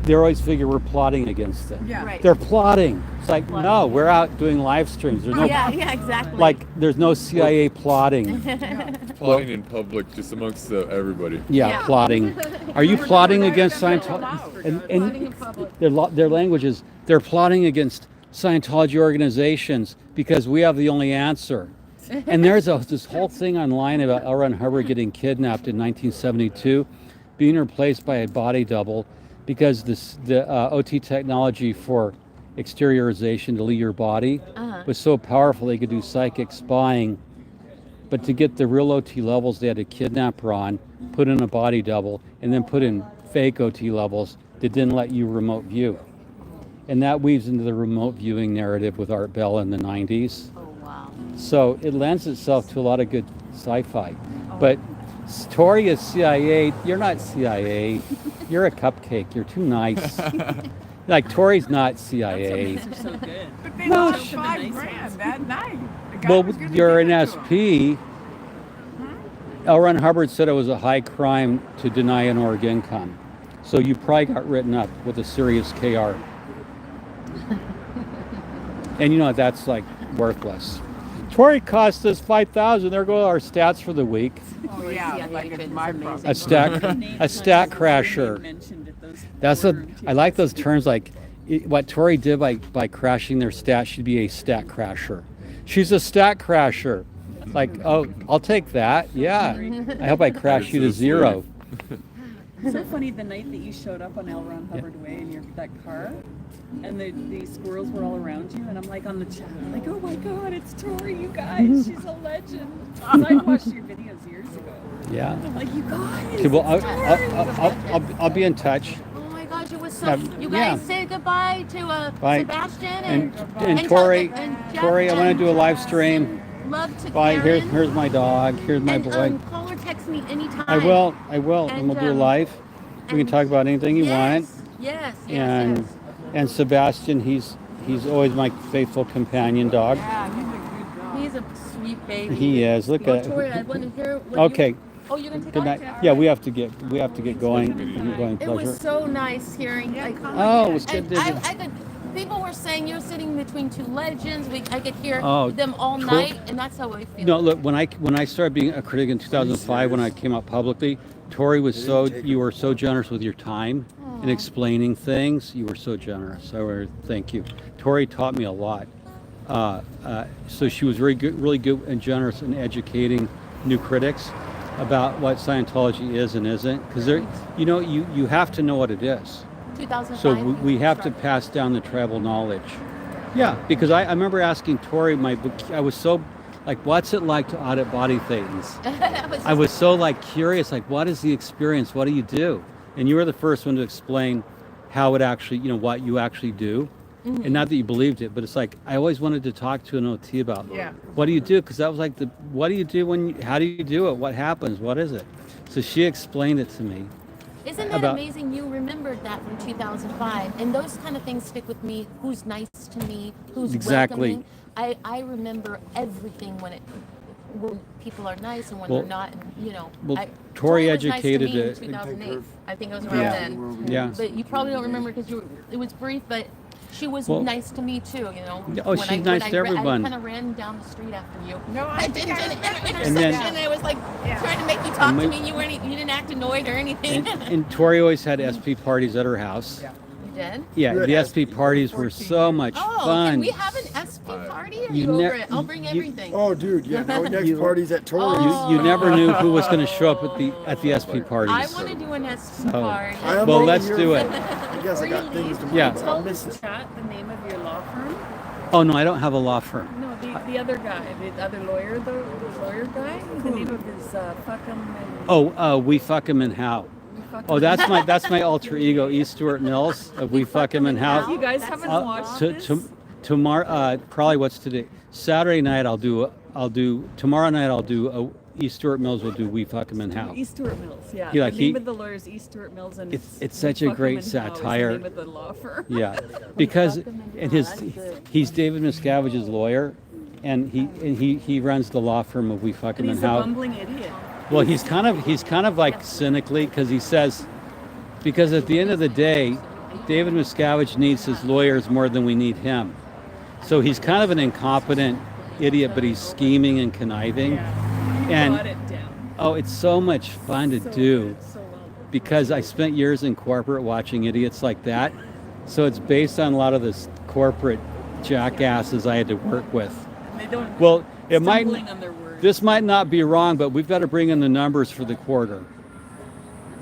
They always figure we're plotting against them. Yeah. Right. They're plotting. It's like, no, we're out doing live streams. There's no Yeah, exactly. like there's no CIA plotting. Plotting in public, just amongst everybody. Yeah, plotting. Are you plotting against Scientology? And their language is they're plotting against Scientology organizations because we have the only answer. And there's this whole thing online about L. Ron Hubbard getting kidnapped in 1972, being replaced by a body double because the OT technology for exteriorization to leave your body was so powerful they could do psychic spying. But to get the real OT levels, they had to kidnap Ron, put in a body double, and then put in fake OT levels that didn't let you remote view. And that weaves into the remote viewing narrative with Art Bell in the 90s. Oh, wow. So it lends itself to a lot of good sci-fi. But Tori is CIA. You're not CIA. You're a cupcake. You're too nice. Like Tori's not CIA. So good. But they lost $5,000 that night. The guy Well, was gonna you're give an it to him. SP. L. Ron Hubbard said it was a high crime to deny an org income. So you probably got written up with a serious KR. And you know, that's like worthless. Tori cost us $5,000. There go our stats for the week. Oh yeah, like it's my problem. A stack crasher. That's I like those terms. Like what Tori did by crashing their stats, she'd be a stat crasher. She's a stat crasher. Like, oh, I'll take that. Yeah. I hope I crash you to zero. So funny, the night that you showed up on L. Ron Hubbard Way in that car, and the squirrels were all around you, and I'm like on the chat, I'm like, oh my God, it's Tori, you guys, she's a legend. I watched your videos years ago. Yeah. I'm like, you guys. Okay, well, I'll be in touch. Oh my gosh, it was so. You guys say goodbye to Bye. Sebastian And Tori, Jeff Tori, I want to and do a live stream. Love to Bye. Karen. Here's my dog. Here's my And, boy. call or text me anytime. I will, and And, we'll do a live. We can talk about anything you want. Yes, yes, And yes. and Sebastian, he's always my faithful companion dog. Yeah, he's a good dog. He's a sweet baby. He is. Look Well, at. Tori, I want to hear what Okay. You, oh, you're gonna take Good off? night. Yeah, we have to get going. Going. It Pleasure. was so nice hearing. Like, Oh, it was good. and I could. People were saying you're sitting between two legends. I could hear Oh, them all night, and that's how I feel. No, look, when I started being a critic in 2005, when I came out publicly, Tori was you were so generous with your time and explaining things. You were so generous. So thank you. Tori taught me a lot. So she was really good and generous in educating new critics about what Scientology is and isn't. Because you have to know what it is. 2005. So we have to pass down the tribal knowledge. Yeah, because I remember asking Tori, I was so, like, what's it like to audit body thetans? I was so, like, curious, like, what is the experience? What do you do? And you were the first one to explain how it actually, what you actually do. Mm-hmm. And not that you believed it, but it's like, I always wanted to talk to an OT about Yeah. what do you do? Because that was like, what do you do how do you do it? What happens? What is it? So she explained it to me. Isn't that about- amazing? You remembered that from 2005, and those kind of things stick with me. Who's nice to me? Who's Exactly. welcoming? I remember everything when people are nice and when they're not. Well, Tori was nice to educated me in it. 2008. I think it was around Yeah. then. Yeah. But you probably don't remember because it was brief, but. She was Well- nice to me too, Oh, she's nice to everyone. I kind of ran down the street after you. No, I did think an intersection. And then- And I was like trying to make you talk And to my- me. You didn't act annoyed or anything. And Tori always had SP parties at her house. Yeah. You did? Yeah, Good the SP parties were so much Oh, fun. can we have an SP party? Are You you over ne- it? I'll bring you- everything. Oh, dude, yeah. Now next You- party's at Tori's. Oh. You never knew who was going to show up at the SP parties. I want to do an SP party. I am Well, over let's here. do it. I guess I got things to Yeah. do. Tell I'm the missing. chat the name of your law firm. Oh no, I don't have a law firm. No, the other guy, the other lawyer, the lawyer guy. The name of his fuck him and Oh, we fuck him and how. we fuck Oh, him. that's my alter ego, E. Stuart Mills of We Fuck Him and How. You guys haven't watched this? Tomorrow, probably what's today? Saturday night tomorrow night I'll do E. Stuart Mills will do We Fuck Him and How. E. Stuart Mills, yeah. Yeah, the he- name of the lawyer is E. Stuart Mills, and It's such a Fuck 'em great and How is satire. the name of the law firm. Yeah, because he's David Miscavige's lawyer, and he runs the law firm of We Fuck Him And and he's a How. bumbling idiot. Well, he's kind of like cynically because he says, because at the end of the day, David Miscavige needs his lawyers more than we need him. So he's kind of an incompetent idiot, but he's scheming and conniving. And Got it down. oh, it's so much fun to do So well done. because I spent years in corporate watching idiots like that. So it's based on a lot of this corporate jackasses I had to work with. They don't. Well, it might. stumbling on their words. This might not be wrong, but we've got to bring in the numbers for the quarter.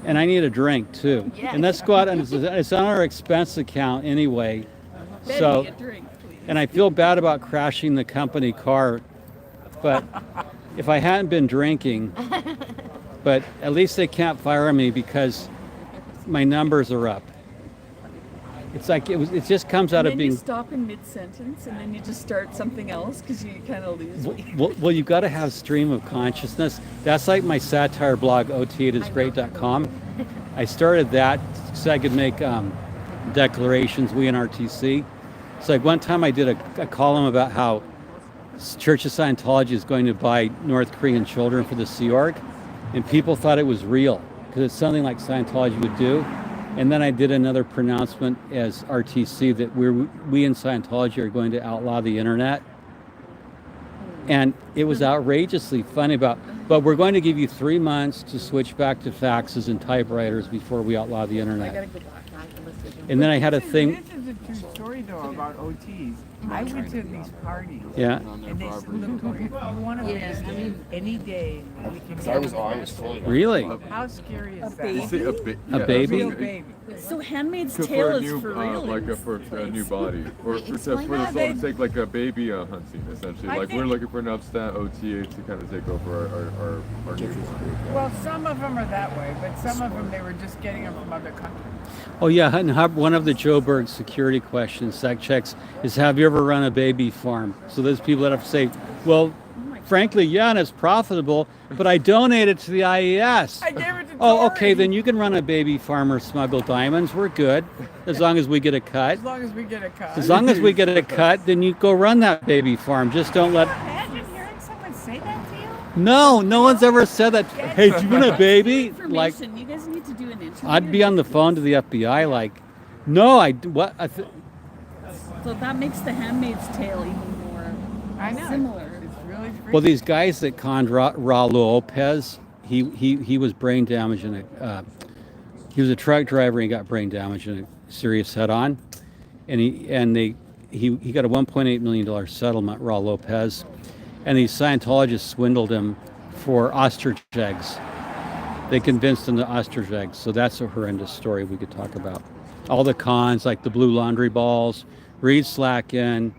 And I need a drink too. Yes. And let's go out and it's on our expense account anyway. Bed So, me a drink, please. and I feel bad about crashing the company car, but if I hadn't been drinking, but at least they can't fire me because my numbers are up. It's like it just comes out And of then being. you stop in mid-sentence, and then you just start something else because you kind of lose. Well, you've got to have stream of consciousness. That's like my satire blog, ot8isgreat.com. I started that so I could make declarations, we in RTC. It's like one time I did a column about how Church of Scientology is going to buy North Korean children for the Sea Org, and people thought it was real because it's something like Scientology would do. And then I did another pronouncement as RTC that we in Scientology are going to outlaw the internet. And it was outrageously funny but we're going to give you 3 months to switch back to faxes and typewriters before we outlaw the I gotta internet. go back. I have to listen to And then I had a This thing, is a true story though about OTs. I went to these parties. yeah. And they said, look, Tori, if you want to Yes, I leave any day, we can I was fully. Really? How scary is that? baby? You say A baby? Real baby. So Handmaid's For Tale a is new, for real. like in a, this for a new place. body, or Wait, for explain the that. soul sake, like a baby hunting, essentially. I Like think- we're looking for an upstat OTA to kind of take over our new one. Well, some of them are that way, but some of them they were just getting them from other countries. Oh yeah, and one of the Joburg security questions, sec checks, is have you ever run a baby farm? So there's people that have to say, well, frankly, yeah, and it's profitable, but I donated to the IES. I gave it to Oh, okay, then you can run a baby farm or smuggle diamonds. We're good, as long as we get a cut. As long as we get a cut. As long as we get a cut, then you go run that baby farm. Just don't let. Imagine hearing someone say that to you. No, no one's ever said that. Hey, do you want a baby? Like, Information. You guys need to do an interview. I'd be on the phone to the FBI. Like, no, what? So that makes the Handmaid's Tale even more I know. similar. It's really freaky. Well, these guys that conned Raul Lopez, he was brain damaged in a. He was a truck driver and he got brain damage in a serious head-on, and he got a $1.8 million settlement, Raul Lopez, and these Scientologists swindled him for ostrich eggs. They convinced him to ostrich eggs, so that's a horrendous story we could talk about. All the cons, like the blue laundry balls, Reed Slacken,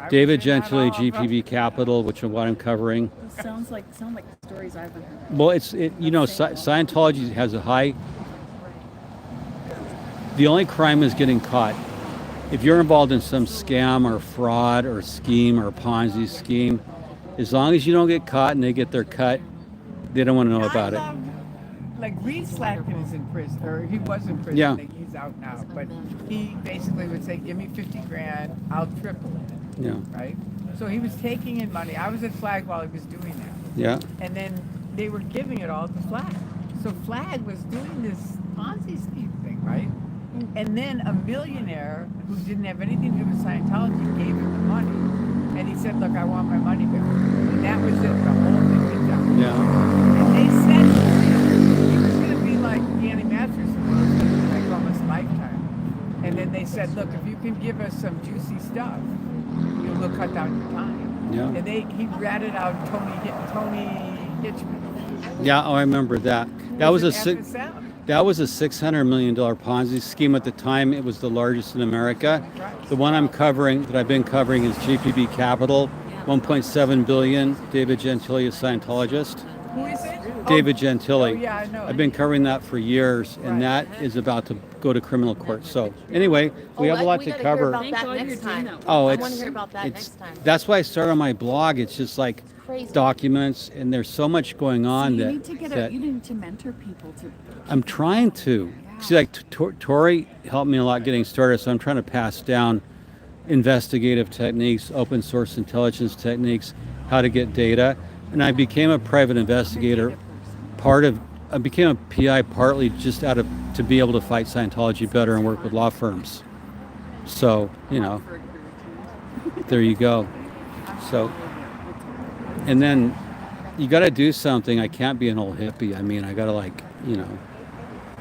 David Gentile, GPB Capital, which is what I'm covering. Sound like stories I've heard. Well, Scientology has a high. The only crime is getting caught. If you're involved in some scam or fraud or scheme or Ponzi scheme, as long as you don't get caught and they get their cut, they don't want to know about it. Like Reed Slacken is in prison, or he was in prison. Yeah. I think he's out now. But he basically would say, "Give me 50 grand, I'll triple it." Yeah. Right. So he was taking in money. I was at Flag while he was doing that. Yeah. And then they were giving it all to Flag. So Flag was doing this Ponzi scheme thing, right? And then a millionaire who didn't have anything to do with Scientology gave him the money. And he said, "Look, I want my money back." And that was it. The whole thing was done. Yeah. And they said he was going to be like Danny Masterson, like almost Lifetime. And then they said, "Look, if you can give us some juicy stuff, we'll cut down your time." Yeah. And he ratted out Tony Hitchman. Yeah. Oh, I remember that. That was a FSM. That was a $600 million Ponzi scheme at the time. It was the largest in America. The one I'm covering, that I've been covering, is GPB Capital, 1.7 billion. David Gentile, a Scientologist. Who is it? David Gentile. Oh, yeah, I know. I've been covering that for years, and that is about to go to criminal court. So anyway, we have a lot to gotta cover. Hear about Thank that God next you're doing time. that. Oh, I want to hear about that it's next time. that's why I started on my blog. It's just like Crazy. documents, and there's so much going on you that, need to get that you need to mentor people to. I'm trying to. See, like Tori helped me a lot getting started, so I'm trying to pass down investigative techniques, open source intelligence techniques, how to get data. And I became a private investigator. I became a PI partly just to be able to fight Scientology better and work with law firms. So, there you go. So, and then you got to do something. I can't be an old hippie. I mean, I got to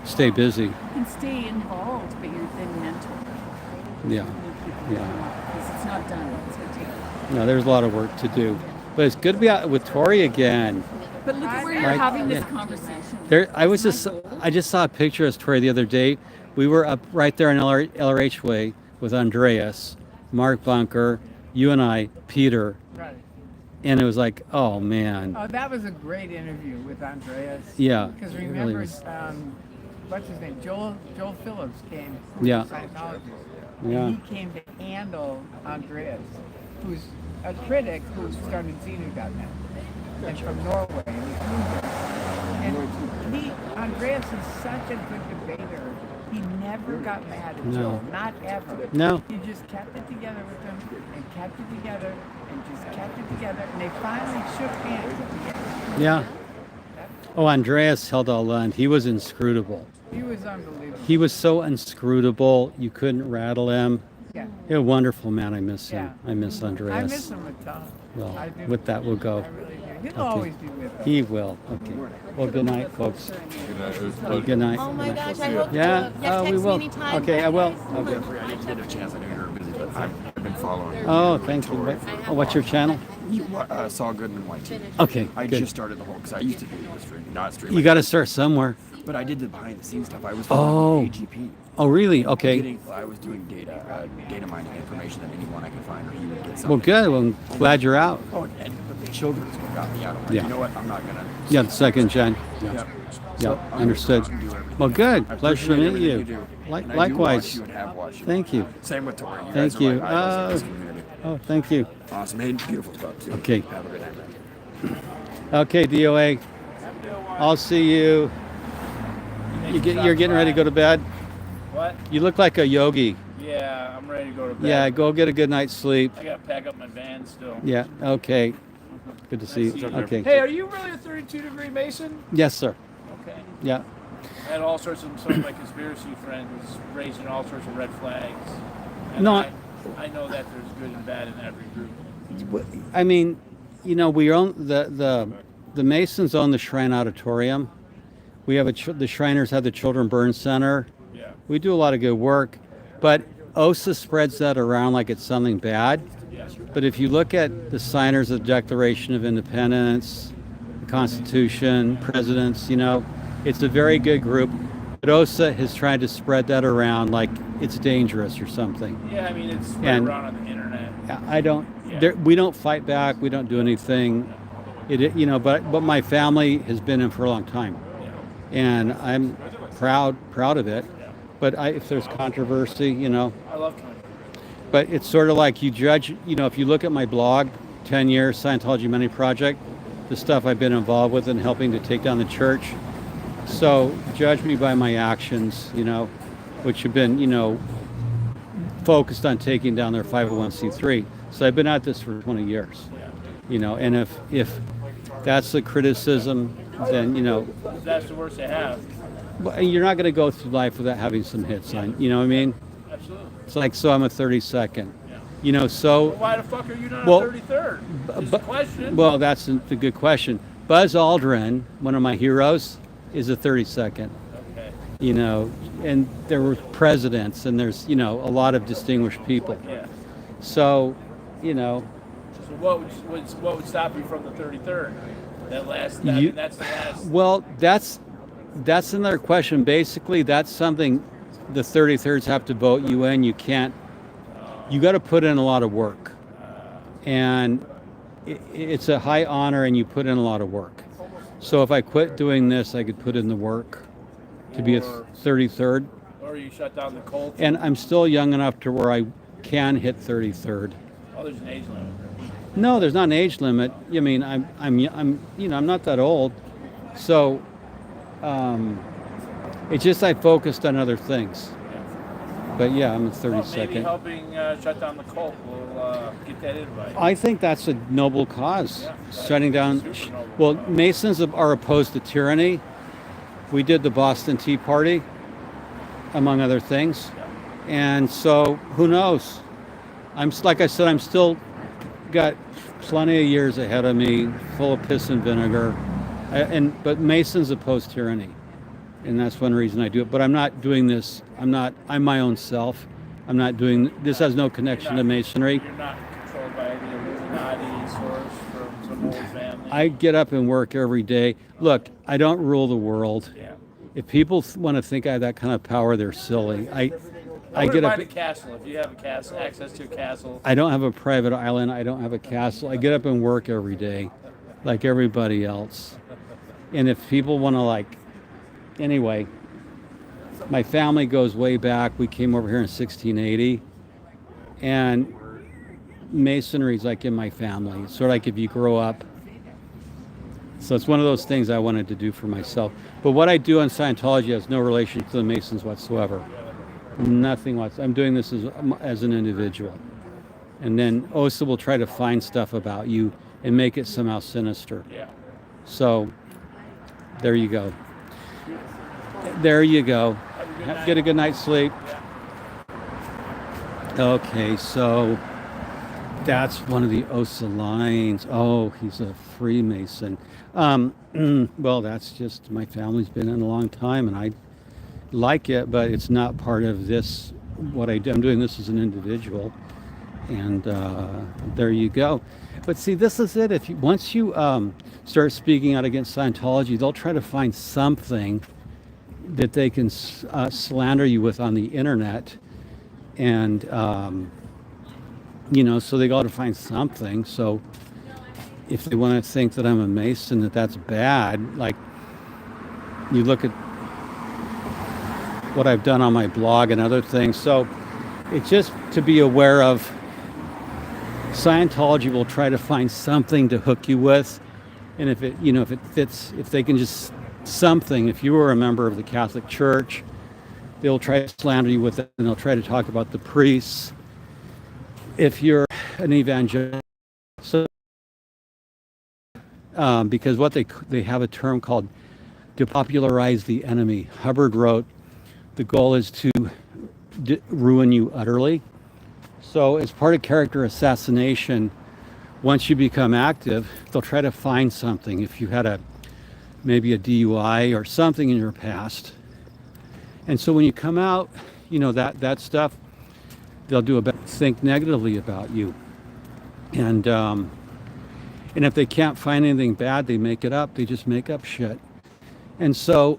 stay busy. You can stay involved, but you're then mentoring. Yeah. Yeah. Because it's not done. It's going to take. No, there's a lot of work to do. But it's good to be out with Tori again. But look at where you're Like, having this yeah. conversation. I just saw a picture of Tori the other day. We were up right there on LRH Way with Andreas, Mark Bunker, you and I, Peter, Right. and it was like, oh man. Oh, that was a great interview with Andreas. Yeah, Because it really remember, was. what's his name? Joel Phillips came. Yeah. Scientologist. Yeah. And he came to handle Andreas, who's a critic who started Xenu.net and from Norway. And Andreas is such a good debater. He never got mad at No. Joel, not ever. No. He just kept it together with him and kept it together and just kept it together. And they finally shook hands at the end. Yeah. Oh, Andreas held all land. He was inscrutable. He was unbelievable. He was so inscrutable. You couldn't rattle him. Yeah. A wonderful man. I miss him. Yeah. I miss Andreas. I miss him a ton. Well, I do. with that, we'll go. I really do. He'll Okay. always be with us. He will. Okay. Well, good night, folks. Good night. It was a pleasure. Good night. Oh my Good night. gosh, I hope Yeah. you text we me will. anytime. Okay, I will. Bye, guys. Okay. I didn't get a chance. I knew you were busy, but I've been following you. Oh, thank you. What's your channel? Saul Goodman White TV. Okay, I good. just started the whole because I used to do the stream, not stream. You got to start somewhere. But I did the behind the scenes stuff. I was Oh. following AGP. Oh, really? Okay. I was doing data mining information that anyone I could find, or he would get something. Well, good. Well, I'm glad you're out. Oh, and the children's what got me out. I'm like, Yeah. You know what? I'm not gonna. Yeah, the second gen. Yeah. Yep. Yeah, So, I'm understood. gonna do everything. Well, good. I Pleasure to appreciate meet everything you. do. And I do Likewise. watch you and have watched you. Thank you. Same with Tori. You Thank guys are you. like idols in this community. Oh, thank you. Awesome. Hey, beautiful stuff too. Okay. Have a good night. Okay, DOA. I'll see you. You're getting ready to go to bed? What? You look like a yogi. Yeah, I'm ready to go to bed. Yeah, go get a good night's sleep. I gotta pack up my van still. Yeah, okay. Good to see you. Okay. Hey, are you really a 32-degree Mason? Yes, sir. Okay. Yeah. I had all sorts of some of my conspiracy friends raising all sorts of red flags. And No, I know that there's good and bad in every group. I mean, you know, we own the Masons own the Shrine Auditorium. We have the Shriners have the Children Burn Center. Yeah. We do a lot of good work, but OSA spreads that around like it's something bad. Yes. But if you look at the signers of the Declaration of Independence, the Constitution, presidents, you know, it's a very good group. But OSA has tried to spread that around like it's dangerous or something. Yeah, I mean, it's spread around on the internet. I don't. We don't fight back. We don't do anything. You know, but my family has been in for a long time, and I'm proud of it. But if there's controversy, you know. I love controversy. But it's sort of like you judge. You know, if you look at my blog, 10 years Scientology Money Project, the stuff I've been involved with in helping to take down the church. So judge me by my actions, you know, which have been, you know, focused on taking down their 501c3. So I've been at this for 20 years, you know, and if that's the criticism, then, you know. That's the worst they have. Well, you're not going to go through life without having some hits on, you know what I mean? Absolutely. It's like, so I'm a 32nd, you know, so. Well, why the fuck are you not well, a 33rd? Just a question. Well, that's a good question. Buzz Aldrin, one of my heroes, is a 32nd. Okay. You know, and there were presidents, and there's, you know, a lot of distinguished people. Yeah. So, you know. So what would stop you from the 33rd? That last. I mean, that's the last. Well, that's another question. Basically, that's something the 33rds have to vote you in. You can't. You got to put in a lot of work, and it's a high honor, and you put in a lot of work. So if I quit doing this, I could put in the work to be a 33rd. Or you shut down the cult. And I'm still young enough to where I can hit 33rd. Oh, there's an age limit. No, there's not an age limit. I mean, I'm you know, I'm not that old. So it's just I focused on other things. But yeah, I'm a 32nd. Well, maybe helping shut down the cult will get that invite. I think that's a noble cause. Yeah, Shutting down. Well, Masons are opposed to tyranny. We did the Boston Tea Party, among other things. Yeah. And so, who knows? Like I said, I'm still got plenty of years ahead of me, full of piss and vinegar. But Masons oppose tyranny. And that's one reason I do it. But I'm not doing this. I'm my own self. I'm not doing, this has no connection to Masonry. You're not controlled by the Illuminati source from some old family. I get up and work every day. Look, I don't rule the world. Yeah. If people want to think I have that kind of power, they're silly. I get up. A castle. If you have a castle, access to a castle. I don't have a private island. I don't have a castle. I get up and work every day, like everybody else. And if people want to anyway, my family goes way back. We came over here in 1680, and Masonry's like in my family. It's sort of like if you grow up. So it's one of those things I wanted to do for myself. But what I do on Scientology has no relation to the Masons whatsoever. Nothing whatsoever. I'm doing this as an individual. And then OSA will try to find stuff about you and make it somehow sinister. Yeah. So there you go. There you go. Get a good night's sleep. Okay, so that's one of the OSA lines. Oh, he's a Freemason. Well, that's just, my family's been in a long time, and I like it, but it's not part of this, what I do. I'm doing this as an individual, and there you go. But see, this is it. Once you start speaking out against Scientology, they'll try to find something that they can slander you with on the internet, and so they got to find something. So if they want to think that I'm a Mason, that's bad, like you look at what I've done on my blog and other things. So it's just to be aware of, Scientology will try to find something to hook you with, and if it fits, if they can just something. If you were a member of the Catholic Church, they'll try to slander you with it, and they'll try to talk about the priests. If you're an evangelical, so, because what they have a term called depopularize the enemy. Hubbard wrote, the goal is to ruin you utterly. So as part of character assassination, once you become active, they'll try to find something. If you had maybe a DUI or something in your past. And so when you come out, that stuff, they'll think negatively about you. And if they can't find anything bad, they make it up. They just make up shit. And so,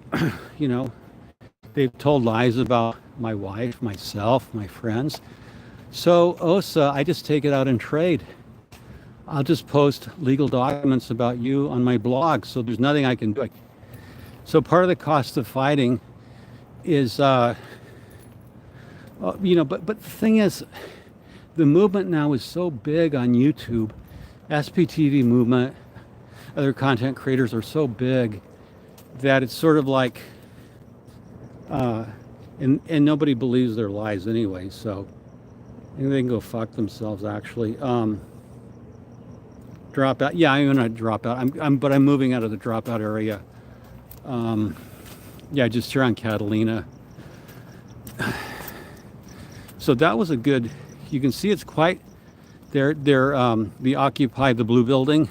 they've told lies about my wife, myself, my friends. So OSA, I just take it out in trade. I'll just post legal documents about you on my blog, so there's nothing I can do. So part of the cost of fighting is, but the thing is, the movement now is so big on YouTube. SPTV movement, other content creators are so big that it's sort of like, and nobody believes their lies anyway, so I think they can go fuck themselves, actually. Drop out. Yeah, I'm gonna drop out. But I'm moving out of the dropout area. Yeah, just here on Catalina. So that was a good. You can see it's quite. The Occupy the Blue Building.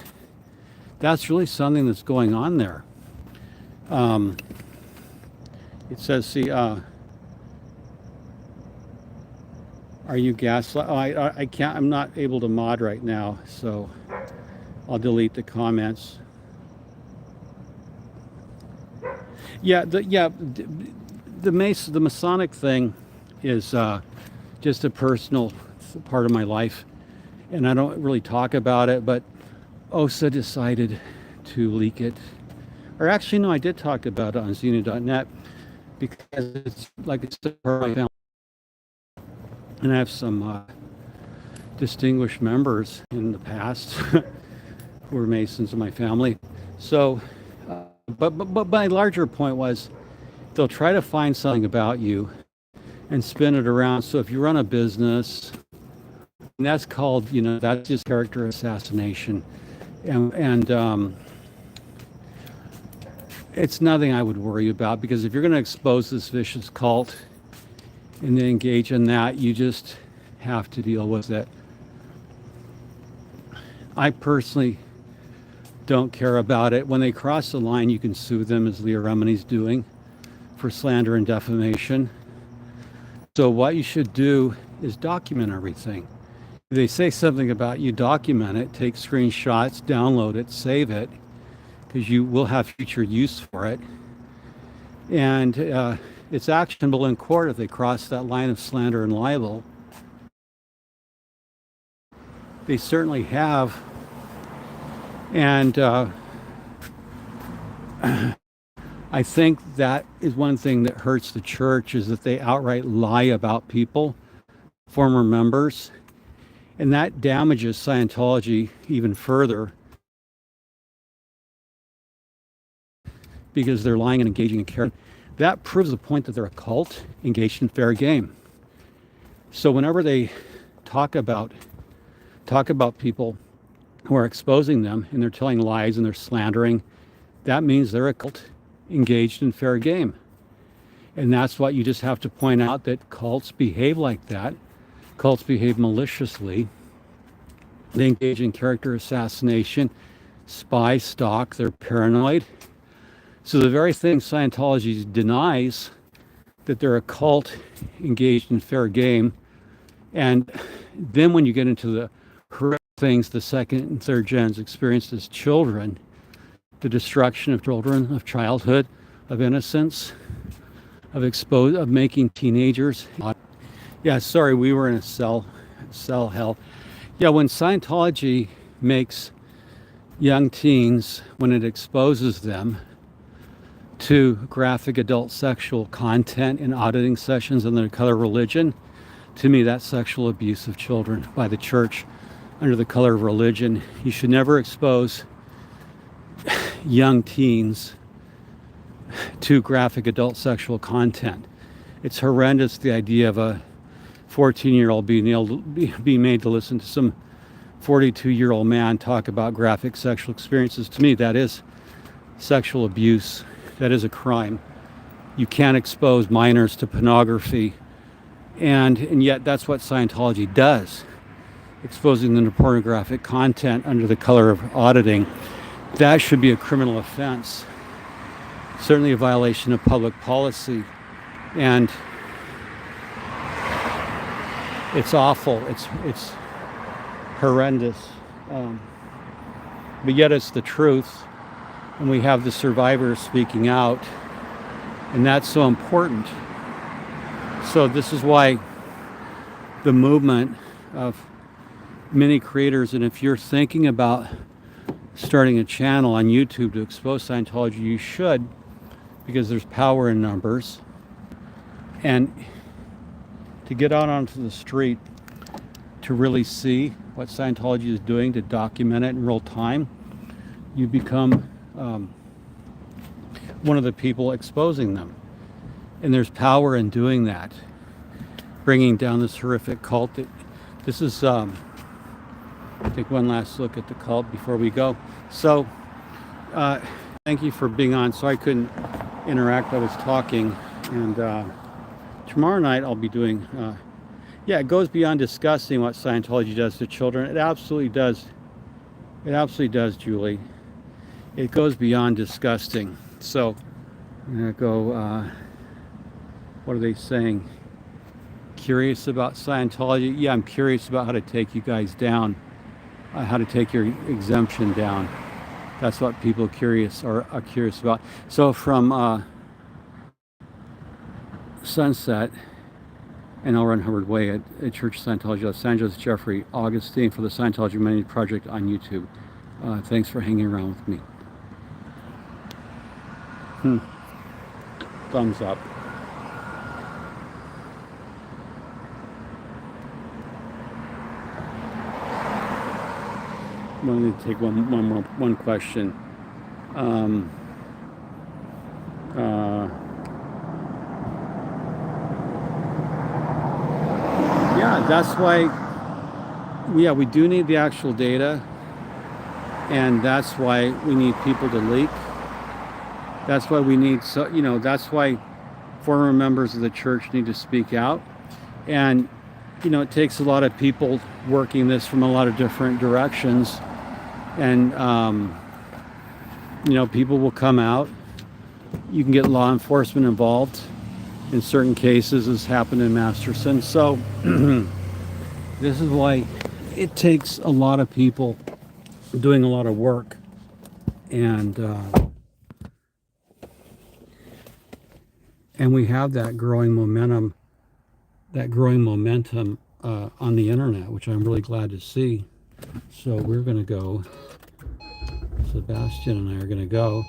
That's really something that's going on there. It says, see, are you gaslight? Oh, I can't. I'm not able to mod right now, so I'll delete the comments. Yeah, the Masonic thing is just a personal part of my life, and I don't really talk about it, but OSA decided to leak it. Or actually, no, I did talk about it on Xenu.net because it's like it's part of my family. And I have some distinguished members in the past who were Masons in my family. So, but my larger point was they'll try to find something about you and spin it around. So if you run a business, and that's called, that's just character assassination. And it's nothing I would worry about, because if you're going to expose this vicious cult and then engage in that, you just have to deal with it. I personally don't care about it. When they cross the line, you can sue them, as Leah Remini's doing, for slander and defamation. So what you should do is document everything. If they say something about you, document it, take screenshots, download it, save it, because you will have future use for it. And it's actionable in court if they cross that line of slander and libel. They certainly have. And I think that is one thing that hurts the church, is that they outright lie about people, former members, and that damages Scientology even further, because they're lying and engaging in character. That proves the point that they're a cult engaged in fair game. So whenever they talk about people who are exposing them and they're telling lies and they're slandering, that means they're a cult engaged in fair game. And that's what you just have to point out, that cults behave like that. Cults behave maliciously. They engage in character assassination, spy, stalk, they're paranoid. So the very thing Scientology denies, that they're a cult engaged in fair game. And then when you get into the horrific things the second and third gens experienced as children, the destruction of children, of childhood, of innocence, of making teenagers. Yeah, sorry, we were in a cell hell. Yeah, when Scientology makes young teens, when it exposes them to graphic adult sexual content in auditing sessions under the color of religion, to me that's sexual abuse of children by the church under the color of religion. You should never expose young teens to graphic adult sexual content. It's horrendous, the idea of a 14-year-old being made to listen to some 42-year-old man talk about graphic sexual experiences. To me, that is sexual abuse. That is a crime. You can't expose minors to pornography, and yet that's what Scientology does, exposing them to pornographic content under the color of auditing. That should be a criminal offense, certainly a violation of public policy, and it's awful. It's horrendous, but yet it's the truth, and we have the survivors speaking out, and that's so important. So this is why the movement of many creators, and if you're thinking about starting a channel on YouTube to expose Scientology, you should, because there's power in numbers. And to get out onto the street to really see what Scientology is doing, to document it in real time, you become one of the people exposing them. And there's power in doing that, bringing down this horrific cult. This is, take one last look at the cult before we go. So, thank you for being on. Sorry I couldn't interact. I was talking, and tomorrow night I'll be doing. Yeah, it goes beyond discussing what Scientology does to children. It absolutely does. It absolutely does, Julie. It goes beyond disgusting. So, I'm gonna go. What are they saying? Curious about Scientology? Yeah, I'm curious about how to take you guys down. How to take your exemption down. That's what people are curious about. So from Sunset and L. Ron Hubbard Way at Church of Scientology, Los Angeles, Jeffrey Augustine for the Scientology Humanity Project on YouTube. Thanks for hanging around with me. Thumbs up. I'm going to take one question. Yeah, that's why. Yeah, we do need the actual data, and that's why we need people to leak. That's why we need, that's why former members of the church need to speak out, and it takes a lot of people working this from a lot of different directions. And, people will come out. You can get law enforcement involved in certain cases, as happened in Masterson. So this is why it takes a lot of people doing a lot of work. And we have that growing momentum on the internet, which I'm really glad to see. So we're going to go. Sebastian and I are going to go.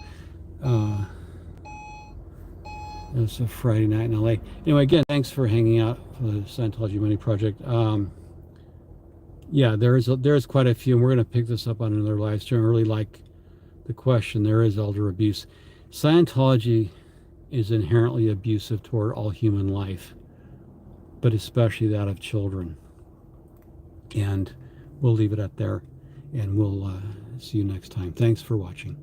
It's a Friday night in LA. Anyway, again, thanks for hanging out for the Scientology Humanity Project. Yeah, there's quite a few, and we're going to pick this up on another live stream. I really like the question. There is elder abuse. Scientology is inherently abusive toward all human life, but especially that of children. And we'll leave it at there, and we'll see you next time. Thanks for watching.